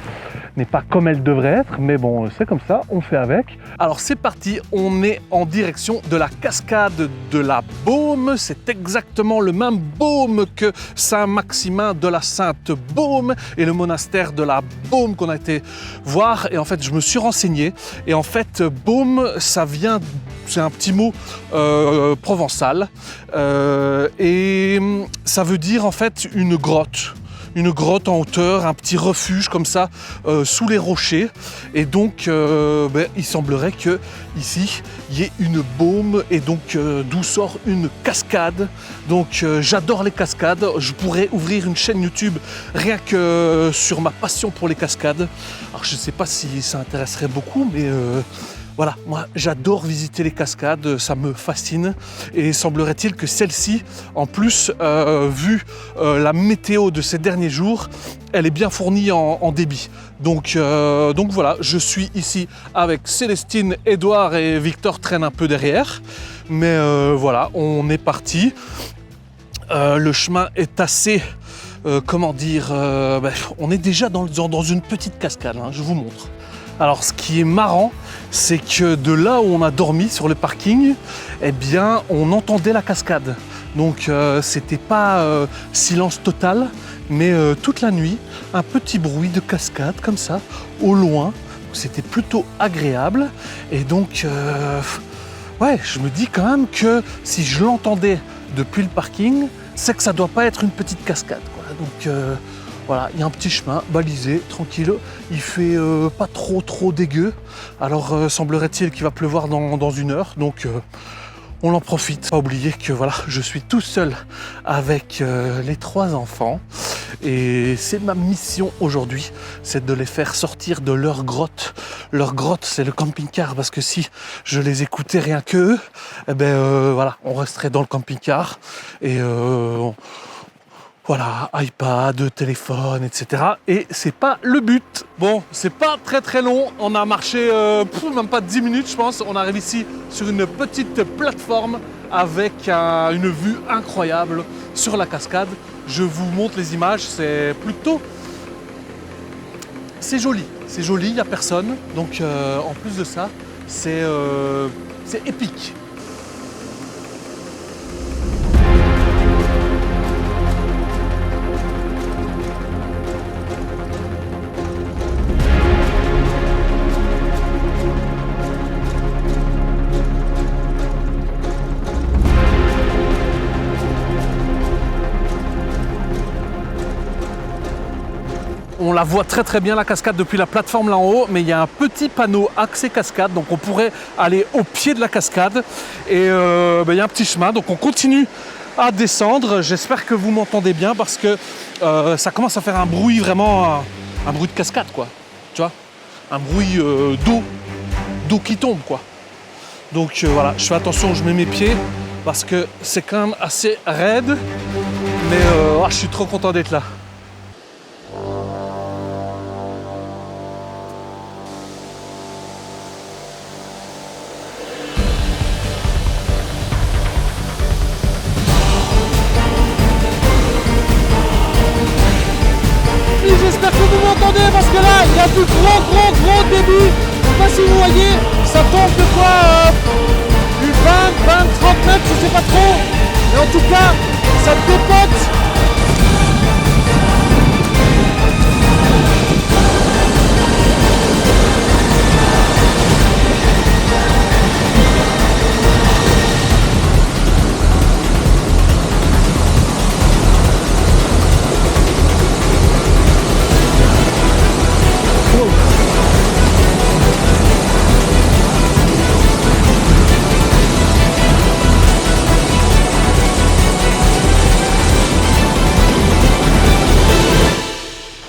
comme elle devrait être, mais bon c'est comme ça, on fait avec. Alors c'est parti, on est en direction de la cascade de la Baume, c'est exactement le même Baume que Saint-Maximin de la Sainte-Baume et le monastère de la Baume qu'on a été voir et en fait je me suis renseigné et en fait Baume ça vient, c'est un petit mot provençal et ça veut dire en fait une grotte en hauteur, un petit refuge comme ça sous les rochers et donc il semblerait que ici il y ait une baume et donc d'où sort une cascade. Donc j'adore les cascades, je pourrais ouvrir une chaîne YouTube rien que sur ma passion pour les cascades. Alors je ne sais pas si ça intéresserait beaucoup mais voilà, moi j'adore visiter les cascades, ça me fascine et semblerait-il que celle-ci, en plus, vu la météo de ces derniers jours, elle est bien fournie en débit. Donc voilà, je suis ici avec Célestine, Édouard et Victor traînent un peu derrière. Mais voilà, on est parti. Le chemin est assez... on est déjà dans une petite cascade, hein, je vous montre. Alors ce qui est marrant, c'est que de là où on a dormi sur le parking, eh bien on entendait la cascade. Donc c'était pas silence total, mais toute la nuit, un petit bruit de cascade comme ça, au loin. C'était plutôt agréable. Et donc, ouais, je me dis quand même que si je l'entendais depuis le parking, c'est que ça doit pas être une petite cascade, quoi. Donc voilà, il y a un petit chemin balisé, tranquille. Il fait pas trop dégueu. Alors semblerait-il qu'il va pleuvoir dans 1 heure. Donc on en profite. Pas oublier que voilà, je suis tout seul avec les 3 enfants. Et c'est ma mission aujourd'hui, c'est de les faire sortir de leur grotte. Leur grotte, c'est le camping-car, parce que si je les écoutais rien qu'eux, eh ben voilà, on resterait dans le camping-car. Et voilà, iPad, téléphone, etc. Et c'est pas le but. Bon, c'est pas très long. On a marché même pas 10 minutes, je pense. On arrive ici sur une petite plateforme avec une vue incroyable sur la cascade. Je vous montre les images, c'est joli, il n'y a personne, donc en plus de ça, c'est épique. On la voit très très bien la cascade depuis la plateforme là en haut, mais il y a un petit panneau accès cascade, donc on pourrait aller au pied de la cascade et il y a un petit chemin, donc on continue à descendre. J'espère que vous m'entendez bien parce que ça commence à faire un bruit vraiment, un bruit de cascade quoi, tu vois, un bruit d'eau qui tombe quoi. Donc voilà, je fais attention, je mets mes pieds parce que c'est quand même assez raide, mais je suis trop content d'être là. J'espère que vous m'entendez parce que là il y a du gros débit. Je sais pas si vous voyez, ça tombe de quoi du 20, 30 mètres, je sais pas trop. Mais en tout cas, ça dépote.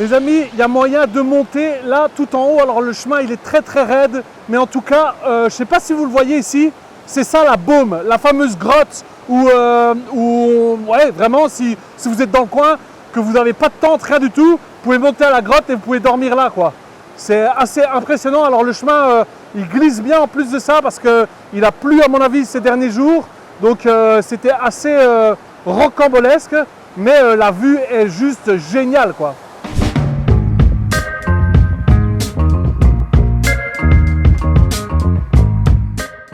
Les amis, il y a moyen de monter là tout en haut. Alors le chemin il est très raide, mais en tout cas, je ne sais pas si vous le voyez ici, c'est ça la baume, la fameuse grotte où ouais, vraiment si vous êtes dans le coin, que vous n'avez pas de tente, rien du tout, vous pouvez monter à la grotte et vous pouvez dormir là quoi. C'est assez impressionnant. Alors le chemin il glisse bien en plus de ça parce qu'il a plu à mon avis ces derniers jours, donc c'était assez rocambolesque, mais la vue est juste géniale quoi.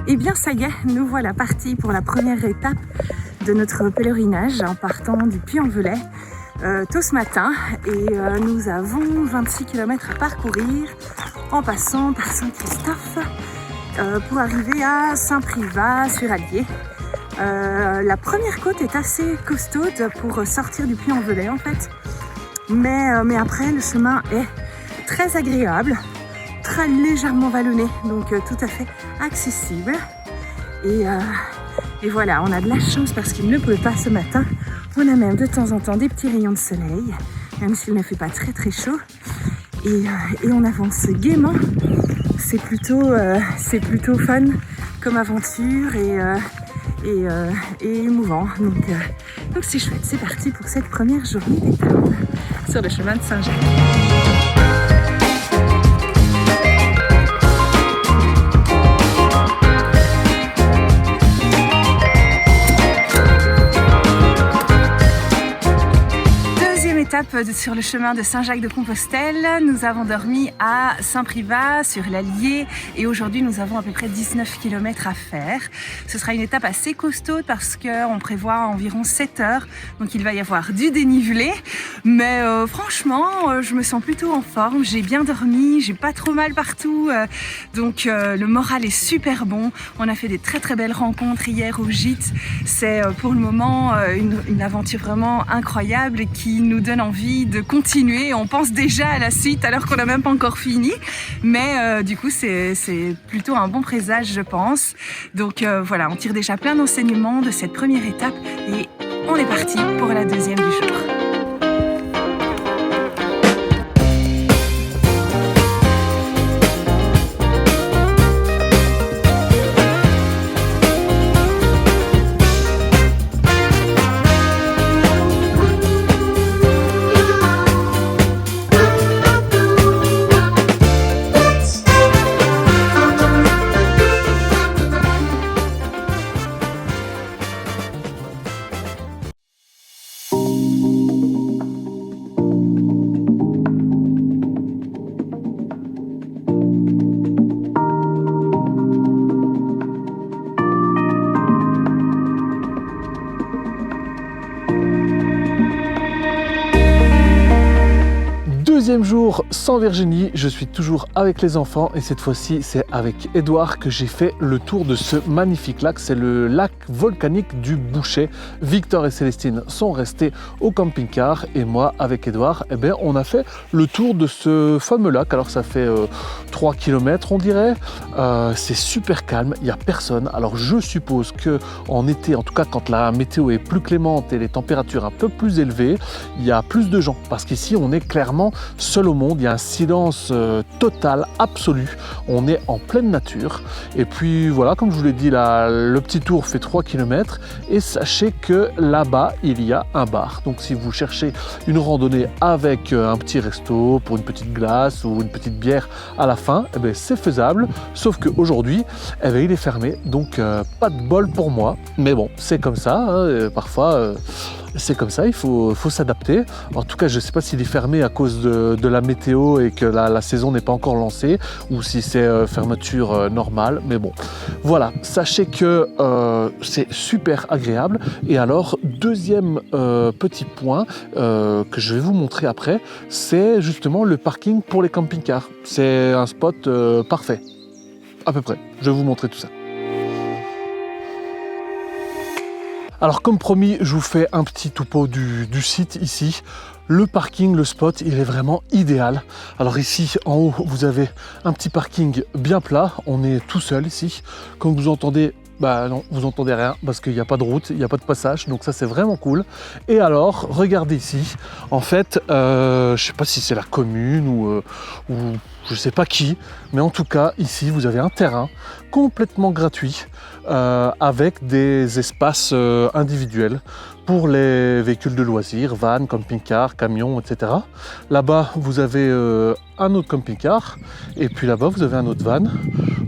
Eh bien ça y est, nous voilà partis pour la première étape de notre pèlerinage en partant du Puy-en-Velay tôt ce matin et nous avons 26 km à parcourir en passant par Saint-Christophe pour arriver à Saint-Privat sur Allier. La première côte est assez costaude pour sortir du Puy-en-Velay en fait, mais après le chemin est très agréable, très légèrement vallonné, donc tout à fait accessible. Et voilà, on a de la chance parce qu'il ne pleut pas ce matin. On a même de temps en temps des petits rayons de soleil, même s'il ne fait pas très chaud. Et on avance gaiement. C'est plutôt fun comme aventure et émouvant. Donc c'est chouette, c'est parti pour cette première journée d'étape sur le chemin de Saint-Jacques. Sur le chemin de Saint-Jacques-de-Compostelle, nous avons dormi à Saint-Privat sur l'Allier et aujourd'hui nous avons à peu près 19 km à faire. Ce sera une étape assez costaud parce qu'on prévoit environ 7 heures, donc il va y avoir du dénivelé, mais franchement je me sens plutôt en forme, j'ai bien dormi, j'ai pas trop mal partout, donc le moral est super bon. On a fait des très belles rencontres hier au gîte, c'est pour le moment une aventure vraiment incroyable qui nous donne envie de continuer. On pense déjà à la suite alors qu'on n'a même pas encore fini, mais du coup c'est plutôt un bon présage je pense. Donc voilà, on tire déjà plein d'enseignements de cette première étape et on est parti pour la deuxième du jour. Deuxième jour sans Virginie, je suis toujours avec les enfants et cette fois-ci c'est avec Édouard que j'ai fait le tour de ce magnifique lac, c'est le lac volcanique du Bouchet. Victor et Célestine sont restés au camping-car et moi avec Édouard, on a fait le tour de ce fameux lac. Alors ça fait 3 km on dirait, c'est super calme, il n'y a personne. Alors je suppose que en été, en tout cas quand la météo est plus clémente et les températures un peu plus élevées, il y a plus de gens parce qu'ici on est clairement seul au monde, il y a un silence total, absolu, on est en pleine nature. Et puis voilà, comme je vous l'ai dit, le petit tour fait 3 km et sachez que là-bas il y a un bar. Donc si vous cherchez une randonnée avec un petit resto pour une petite glace ou une petite bière à la fin, c'est faisable, sauf qu'aujourd'hui il est fermé, donc pas de bol pour moi, mais bon c'est comme ça, hein, parfois c'est comme ça, il faut s'adapter. En tout cas, je ne sais pas s'il est fermé à cause de la météo et que la saison n'est pas encore lancée ou si c'est fermeture normale. Mais bon, voilà, sachez que c'est super agréable. Et alors, deuxième petit point que je vais vous montrer après, c'est justement le parking pour les camping-cars. C'est un spot parfait, à peu près. Je vais vous montrer tout ça. Alors comme promis, je vous fais un petit topo du site ici. Le parking, le spot, il est vraiment idéal. Alors ici, en haut, vous avez un petit parking bien plat. On est tout seul ici. Comme vous entendez, non, vous entendez rien parce qu'il n'y a pas de route, il n'y a pas de passage. Donc ça, c'est vraiment cool. Et alors, regardez ici. En fait, je ne sais pas si c'est la commune ou je ne sais pas qui. Mais en tout cas, ici, vous avez un terrain complètement gratuit avec des espaces individuels pour les véhicules de loisirs, vannes, camping-cars, camions, etc. Là-bas, vous avez un autre camping-car et puis là-bas, vous avez un autre van.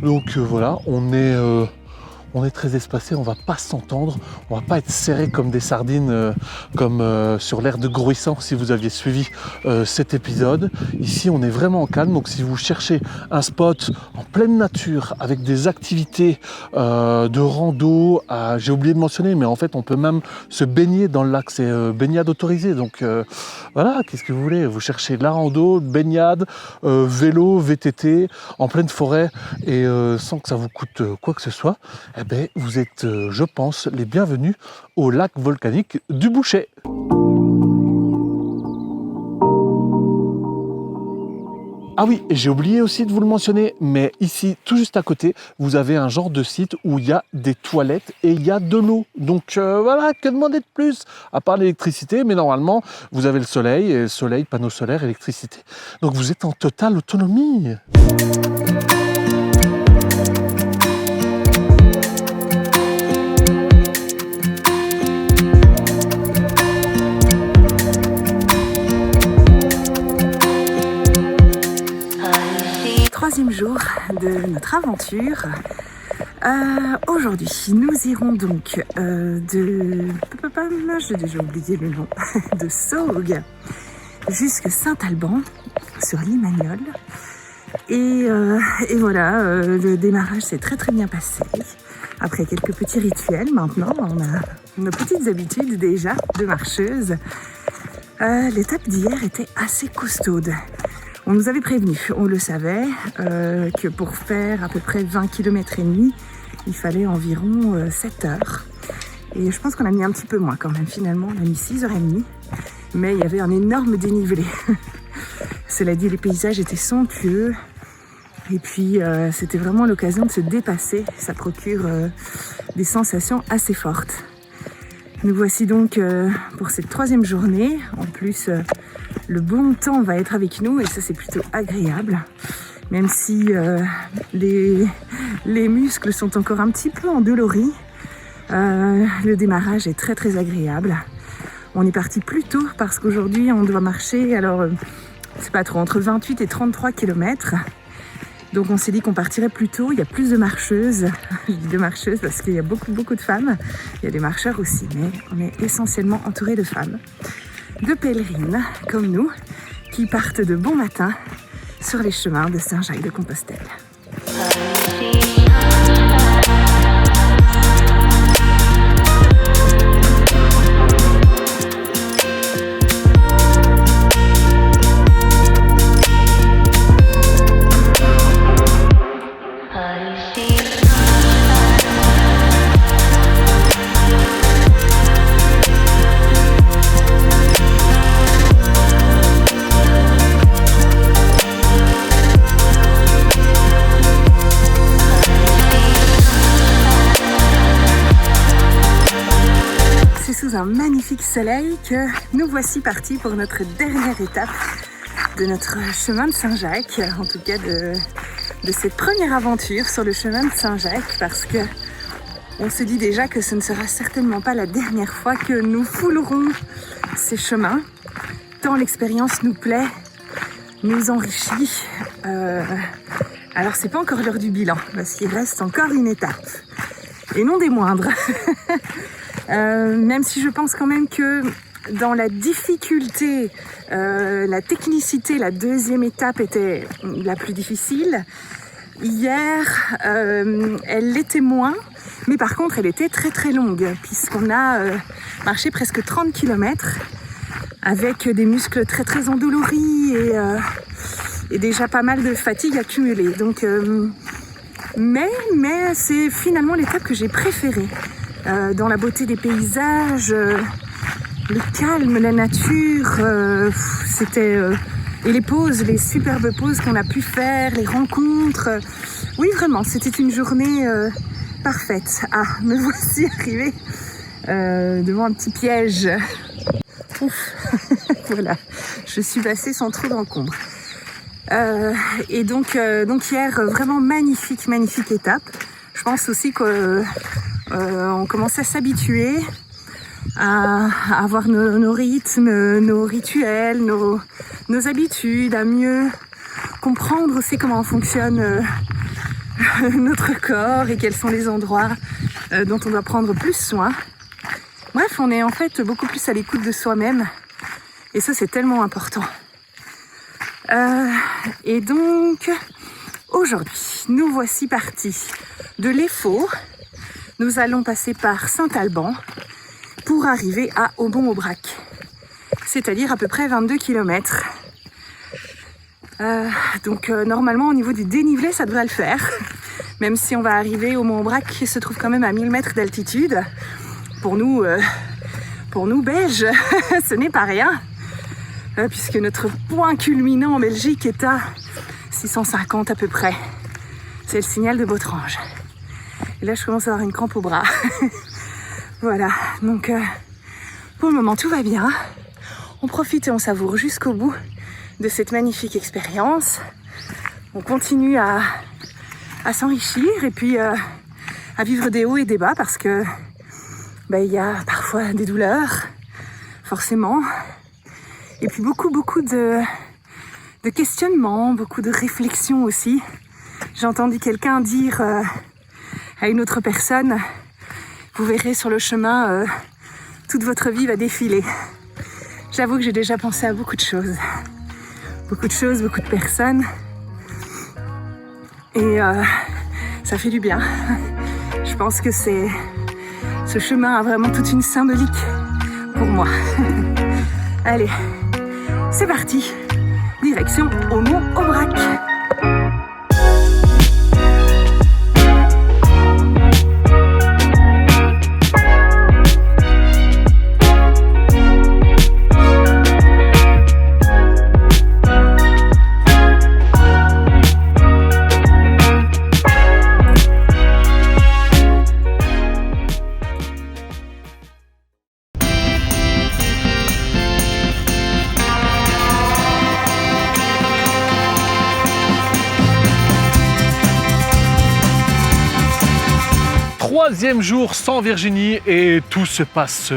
Donc voilà, on est très espacé, on va pas s'entendre, on va pas être serré comme des sardines comme sur l'aire de Gruissan si vous aviez suivi cet épisode. Ici on est vraiment en calme, donc si vous cherchez un spot en pleine nature avec des activités de rando, j'ai oublié de mentionner, mais en fait on peut même se baigner dans le lac, c'est baignade autorisée, donc voilà, qu'est-ce que vous voulez, vous cherchez de la rando, baignade, vélo, VTT, en pleine forêt et sans que ça vous coûte quoi que ce soit, vous êtes, je pense, les bienvenus au lac volcanique du Bouchet. Ah oui, j'ai oublié aussi de vous le mentionner, mais ici, tout juste à côté, vous avez un genre de site où il y a des toilettes et il y a de l'eau. Donc voilà, que demander de plus? À part l'électricité, mais normalement, vous avez le soleil, panneaux solaires, électricité. Donc vous êtes en totale autonomie. Troisième jour de notre aventure. Aujourd'hui, nous irons donc j'ai déjà oublié le nom, de Saugues jusqu'à Saint-Alban sur Limagnole. Et voilà, le démarrage s'est très très bien passé. Après quelques petits rituels, maintenant on a nos petites habitudes déjà de marcheuse. L'étape d'hier était assez costaude. On nous avait prévenu, on le savait, que pour faire à peu près 20 km et demi, il fallait environ 7 heures. Et je pense qu'on a mis un petit peu moins quand même, finalement, on a mis 6h30, mais il y avait un énorme dénivelé. Cela dit, les paysages étaient somptueux, et puis c'était vraiment l'occasion de se dépasser, ça procure des sensations assez fortes. Nous voici donc pour cette troisième journée, en plus le bon temps va être avec nous et ça c'est plutôt agréable, même si les muscles sont encore un petit peu endoloris. Le démarrage est très très agréable. On est parti plus tôt parce qu'aujourd'hui on doit marcher, alors c'est pas trop, entre 28 et 33 km. Donc on s'est dit qu'on partirait plus tôt, il y a plus de marcheuses. Je dis de marcheuses parce qu'il y a beaucoup de femmes. Il y a des marcheurs aussi, mais on est essentiellement entouré de femmes, de pèlerines comme nous, qui partent de bon matin sur les chemins de Saint-Jacques-de-Compostelle. soleil que nous voici partis pour notre dernière étape de notre chemin de Saint-Jacques, en tout cas de cette première aventure sur le chemin de Saint-Jacques, parce que on se dit déjà que ce ne sera certainement pas la dernière fois que nous foulerons ces chemins, tant l'expérience nous plaît, nous enrichit. Alors c'est pas encore l'heure du bilan, parce qu'il reste encore une étape, et non des moindres. Même si je pense quand même que dans la difficulté, la technicité, la deuxième étape était la plus difficile. Hier, elle l'était moins, mais par contre, elle était très très longue, puisqu'on a marché presque 30 km avec des muscles très très endoloris et déjà pas mal de fatigue accumulée. Donc, mais c'est finalement l'étape que j'ai préférée. Dans la beauté des paysages, le calme, la nature, c'était... et les pauses, les superbes pauses qu'on a pu faire, les rencontres. Oui, vraiment, c'était une journée parfaite. Ah, me voici arrivée devant un petit piège. Ouf, voilà, je suis passée sans trop d'encombre. Et donc hier, vraiment magnifique étape. Je pense aussi qu'on commence à s'habituer à avoir nos rythmes, nos rituels, nos habitudes, à mieux comprendre aussi comment fonctionne notre corps et quels sont les endroits dont on doit prendre plus soin. Bref, on est en fait beaucoup plus à l'écoute de soi-même, et ça c'est tellement important. Et donc aujourd'hui, nous voici partis de l'Effort. Nous allons passer par Saint-Alban pour arriver à Aubon-Aubrac, c'est-à-dire à peu près 22 km. Donc normalement au niveau du dénivelé ça devrait le faire, même si on va arriver au Mont-Aubrac qui se trouve quand même à 1000 mètres d'altitude. Pour nous Belges, ce n'est pas rien, puisque notre point culminant en Belgique est à 650 à peu près. C'est le signal de Botrange. Et là je commence à avoir une crampe au bras. Voilà, donc pour le moment tout va bien. On profite et on savoure jusqu'au bout de cette magnifique expérience. On continue à s'enrichir et puis à vivre des hauts et des bas, parce que il y a parfois des douleurs, forcément. Et puis beaucoup de questionnements, beaucoup de réflexions aussi. J'ai entendu quelqu'un dire à une autre personne: vous verrez sur le chemin, toute votre vie va défiler. J'avoue que j'ai déjà pensé à beaucoup de choses, beaucoup de personnes, et ça fait du bien. Je pense que ce chemin a vraiment toute une symbolique pour moi. Allez, c'est parti, direction au Mont-Aubrac. Troisième jour sans Virginie et tout se passe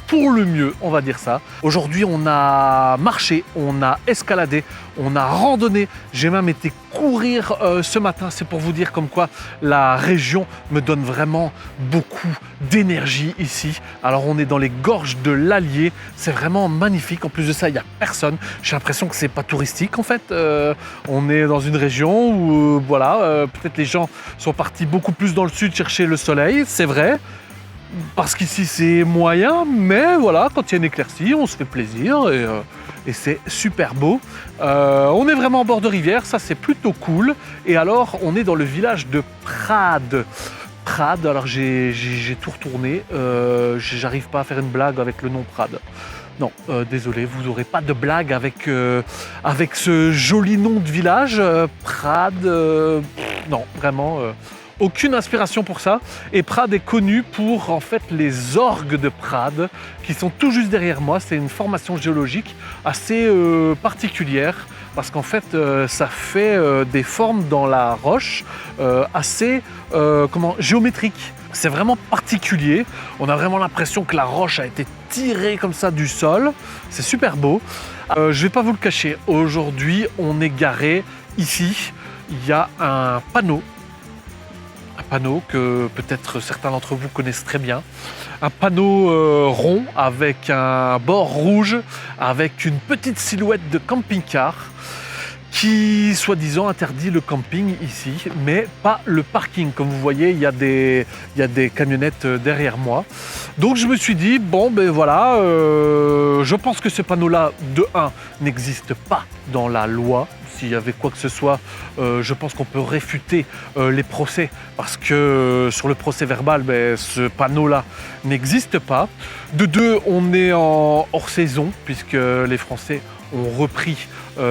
pour le mieux, on va dire ça. Aujourd'hui, on a marché, on a escaladé, on a randonné. J'ai même été courir ce matin. C'est pour vous dire comme quoi la région me donne vraiment beaucoup d'énergie ici. Alors, on est dans les gorges de l'Allier. C'est vraiment magnifique. En plus de ça, il n'y a personne. J'ai l'impression que c'est pas touristique en fait. On est dans une région où, peut-être les gens sont partis beaucoup plus dans le sud chercher le soleil. C'est vrai. Parce qu'ici c'est moyen, mais voilà, quand il y a une éclaircie, on se fait plaisir et c'est super beau. On est vraiment en bord de rivière, ça c'est plutôt cool. Et alors, on est dans le village de Prades. Prades, alors j'ai tout retourné, j'arrive pas à faire une blague avec le nom Prades. Non, désolé, vous n'aurez pas de blague avec ce joli nom de village. Prades, non, vraiment, aucune inspiration pour ça. Et Prades est connu pour en fait les orgues de Prades qui sont tout juste derrière moi. C'est une formation géologique assez particulière parce qu'en fait ça fait des formes dans la roche assez géométriques. C'est vraiment particulier. On a vraiment l'impression que la roche a été tirée comme ça du sol. C'est super beau. Je ne vais pas vous le cacher. Aujourd'hui, on est garé ici. Il y a un panneau que peut-être certains d'entre vous connaissent très bien. Un panneau rond avec un bord rouge, avec une petite silhouette de camping-car qui, soi-disant, interdit le camping ici, mais pas le parking. Comme vous voyez, il y a des camionnettes derrière moi. Donc je me suis dit, bon ben voilà, je pense que ce panneau-là, de 1, n'existe pas dans la loi. S'il y avait quoi que ce soit, je pense qu'on peut réfuter les procès, parce que sur le procès verbal, ce panneau-là n'existe pas. De 2, on est en hors-saison, puisque les Français ont repris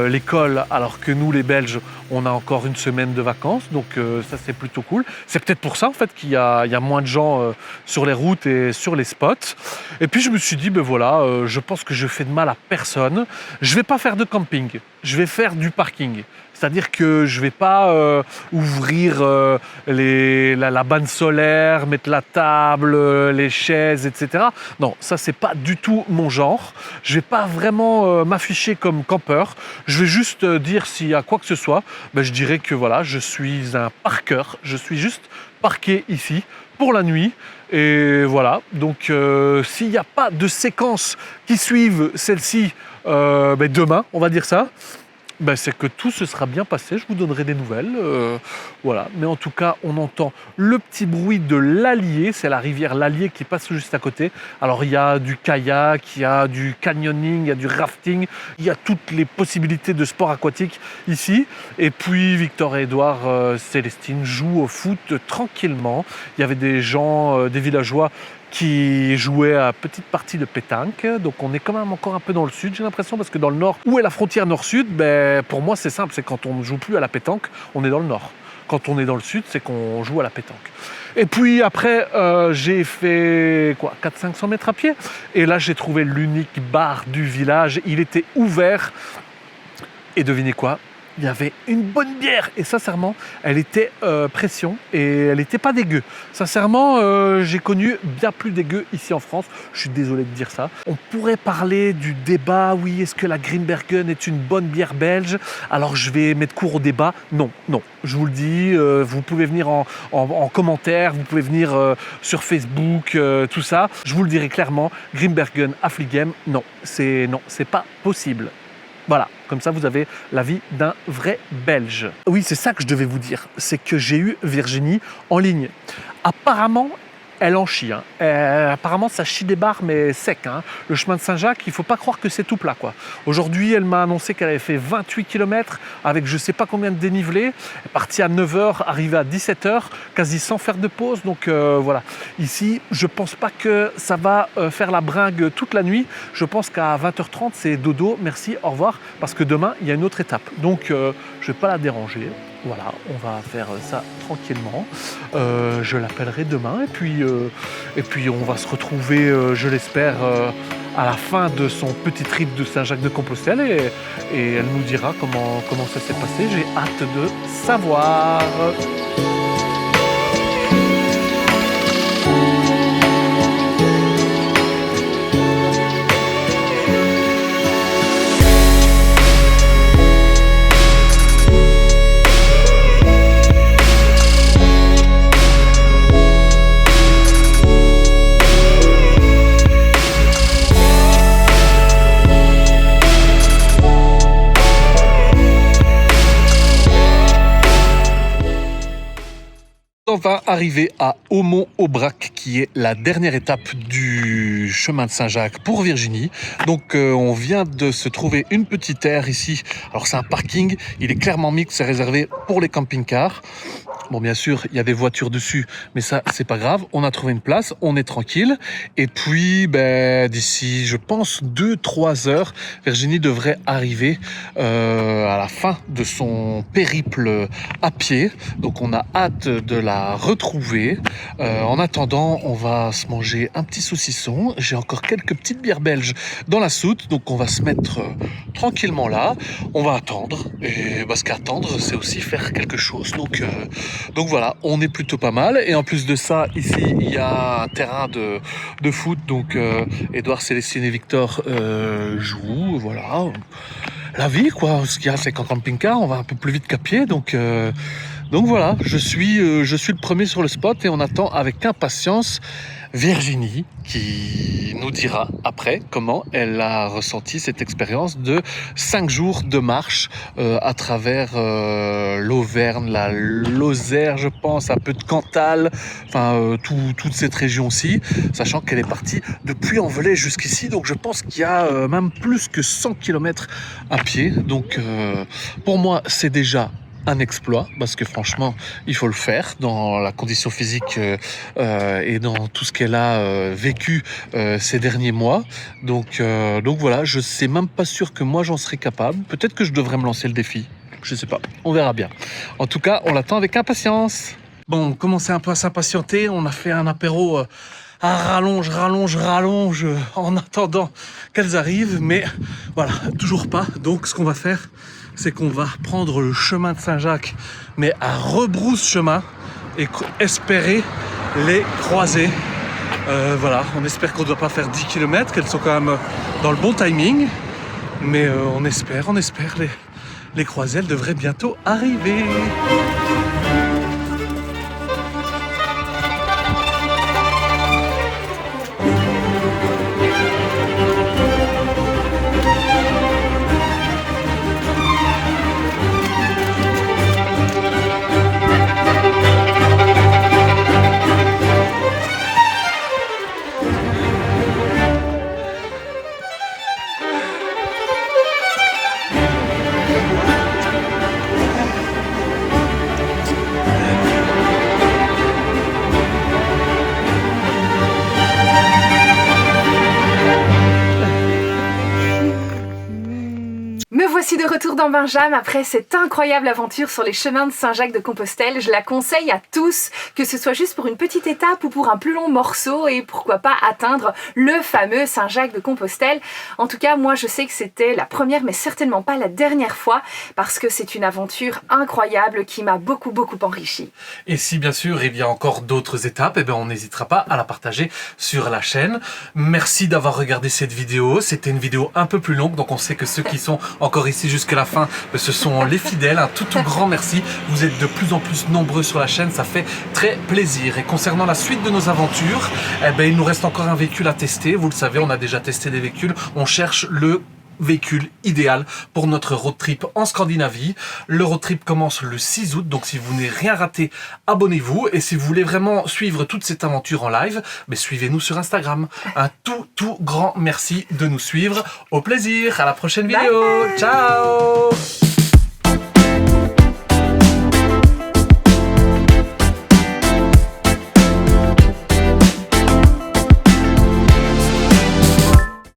l'école, alors que nous, les Belges, on a encore une semaine de vacances, donc ça c'est plutôt cool. C'est peut-être pour ça en fait qu'il y a moins de gens sur les routes et sur les spots. Et puis je me suis dit, ben voilà, je pense que je fais de mal à personne. Je vais pas faire de camping, je vais faire du parking. C'est-à-dire que je ne vais pas ouvrir la bande solaire, mettre la table, les chaises, etc. Non, ça, c'est pas du tout mon genre. Je ne vais pas vraiment m'afficher comme campeur. Je vais juste dire s'il y a quoi que ce soit. Je dirais que voilà, je suis un parqueur. Je suis juste parqué ici pour la nuit. Et voilà, donc s'il n'y a pas de séquences qui suivent celle-ci demain, on va dire ça, c'est que tout se sera bien passé, je vous donnerai des nouvelles, voilà. Mais en tout cas, on entend le petit bruit de l'Allier, c'est la rivière l'Allier qui passe juste à côté. Alors il y a du kayak, il y a du canyoning, il y a du rafting, il y a toutes les possibilités de sport aquatique ici. Et puis Victor et Édouard, Célestine jouent au foot tranquillement. Il y avait des gens, des villageois qui jouait à petite partie de pétanque. Donc on est quand même encore un peu dans le sud, j'ai l'impression, parce que dans le nord, où est la frontière nord-sud, pour moi c'est simple, c'est quand on ne joue plus à la pétanque, on est dans le nord. Quand on est dans le sud, c'est qu'on joue à la pétanque. Et puis après, j'ai fait 400-500 mètres à pied. Et là, j'ai trouvé l'unique bar du village. Il était ouvert. Et devinez quoi ? Il y avait une bonne bière et sincèrement, elle était pression et elle n'était pas dégueu. Sincèrement, j'ai connu bien plus dégueu ici en France. Je suis désolé de dire ça. On pourrait parler du débat, oui, est-ce que la Grimbergen est une bonne bière belge ? Alors je vais mettre court au débat. Non, je vous le dis, vous pouvez venir en commentaire, vous pouvez venir sur Facebook, tout ça. Je vous le dirai clairement, Grimbergen Affligem, non, c'est pas possible. Voilà, comme ça vous avez l'avis d'un vrai Belge. Oui, c'est ça que je devais vous dire, c'est que j'ai eu Virginie en ligne. Apparemment, elle en chie. Apparemment, ça chie des barres, mais sec. Le chemin de Saint-Jacques, il ne faut pas croire que c'est tout plat, quoi. Aujourd'hui, elle m'a annoncé qu'elle avait fait 28 km avec je ne sais pas combien de dénivelé. Elle est partie à 9h, arrivée à 17h, quasi sans faire de pause. Donc voilà. Ici, je ne pense pas que ça va faire la bringue toute la nuit. Je pense qu'à 20h30, c'est dodo, merci, au revoir. Parce que demain, il y a une autre étape. Donc, je ne vais pas la déranger. Voilà, on va faire ça tranquillement. Je l'appellerai demain et puis on va se retrouver, je l'espère, à la fin de son petit trip de Saint-Jacques-de-Compostelle et elle nous dira comment ça s'est passé. J'ai hâte de savoir. On va arriver à Aumont-Aubrac, qui est la dernière étape du chemin de Saint-Jacques pour Virginie. Donc on vient de se trouver une petite aire ici. Alors c'est un parking, il est clairement mixte, c'est réservé pour les camping-cars. Bon, bien sûr, il y a des voitures dessus, mais ça, c'est pas grave. On a trouvé une place, on est tranquille. Et puis, d'ici, je pense, 2-3 heures, Virginie devrait arriver à la fin de son périple à pied. Donc, on a hâte de la retrouver. En attendant, on va se manger un petit saucisson. J'ai encore quelques petites bières belges dans la soute. Donc, on va se mettre tranquillement là. On va attendre. Et parce qu'attendre, c'est aussi faire quelque chose. Donc voilà, on est plutôt pas mal. Et en plus de ça, ici, il y a un terrain de foot. Donc, Edouard, Célestine et Victor jouent. Voilà. La vie, quoi. Ce qu'il y a, c'est qu'en camping-car, on va un peu plus vite qu'à pied. Donc voilà, je suis le premier sur le spot et on attend avec impatience Virginie qui nous dira après comment elle a ressenti cette expérience de 5 jours de marche à travers l'Auvergne, la Lozère, je pense, un peu de Cantal, enfin toute cette région-ci, sachant qu'elle est partie de Puy-en-Velay jusqu'ici, donc je pense qu'il y a même plus que 100 km à pied. Donc pour moi, c'est déjà un exploit, parce que franchement, il faut le faire dans la condition physique et dans tout ce qu'elle a vécu ces derniers mois. Donc voilà, je sais même pas sûr que moi j'en serais capable. Peut-être que je devrais me lancer le défi. Je sais pas, on verra bien. En tout cas, on l'attend avec impatience. Bon, on commençait un peu à s'impatienter. On a fait un apéro à rallonge en attendant qu'elles arrivent, mais voilà, toujours pas. Donc ce qu'on va faire, c'est qu'on va prendre le chemin de Saint-Jacques, mais à rebrousse chemin, et espérer les croiser. Voilà, on espère qu'on ne doit pas faire 10 km, qu'elles sont quand même dans le bon timing, mais on espère les croiser, elles devraient bientôt arriver. Voici de retour dans Benjam après cette incroyable aventure sur les chemins de Saint-Jacques-de-Compostelle. Je la conseille à tous, que ce soit juste pour une petite étape ou pour un plus long morceau et pourquoi pas atteindre le fameux Saint-Jacques-de-Compostelle. En tout cas, moi je sais que c'était la première mais certainement pas la dernière fois parce que c'est une aventure incroyable qui m'a beaucoup enrichi. Et si bien sûr il y a encore d'autres étapes, on n'hésitera pas à la partager sur la chaîne. Merci d'avoir regardé cette vidéo. C'était une vidéo un peu plus longue, donc on sait que ceux qui sont encore ici jusqu'à la fin, ce sont les fidèles. Un tout grand merci. Vous êtes de plus en plus nombreux sur la chaîne, ça fait très plaisir. Et concernant la suite de nos aventures, il nous reste encore un véhicule à tester. Vous le savez, on a déjà testé des véhicules. On cherche le véhicule idéal pour notre road trip en Scandinavie. Le road trip commence le 6 août, donc si vous n'avez rien raté, abonnez-vous. Et si vous voulez vraiment suivre toute cette aventure en live, suivez-nous sur Instagram. Un tout grand merci de nous suivre. Au plaisir, à la prochaine vidéo. Ciao.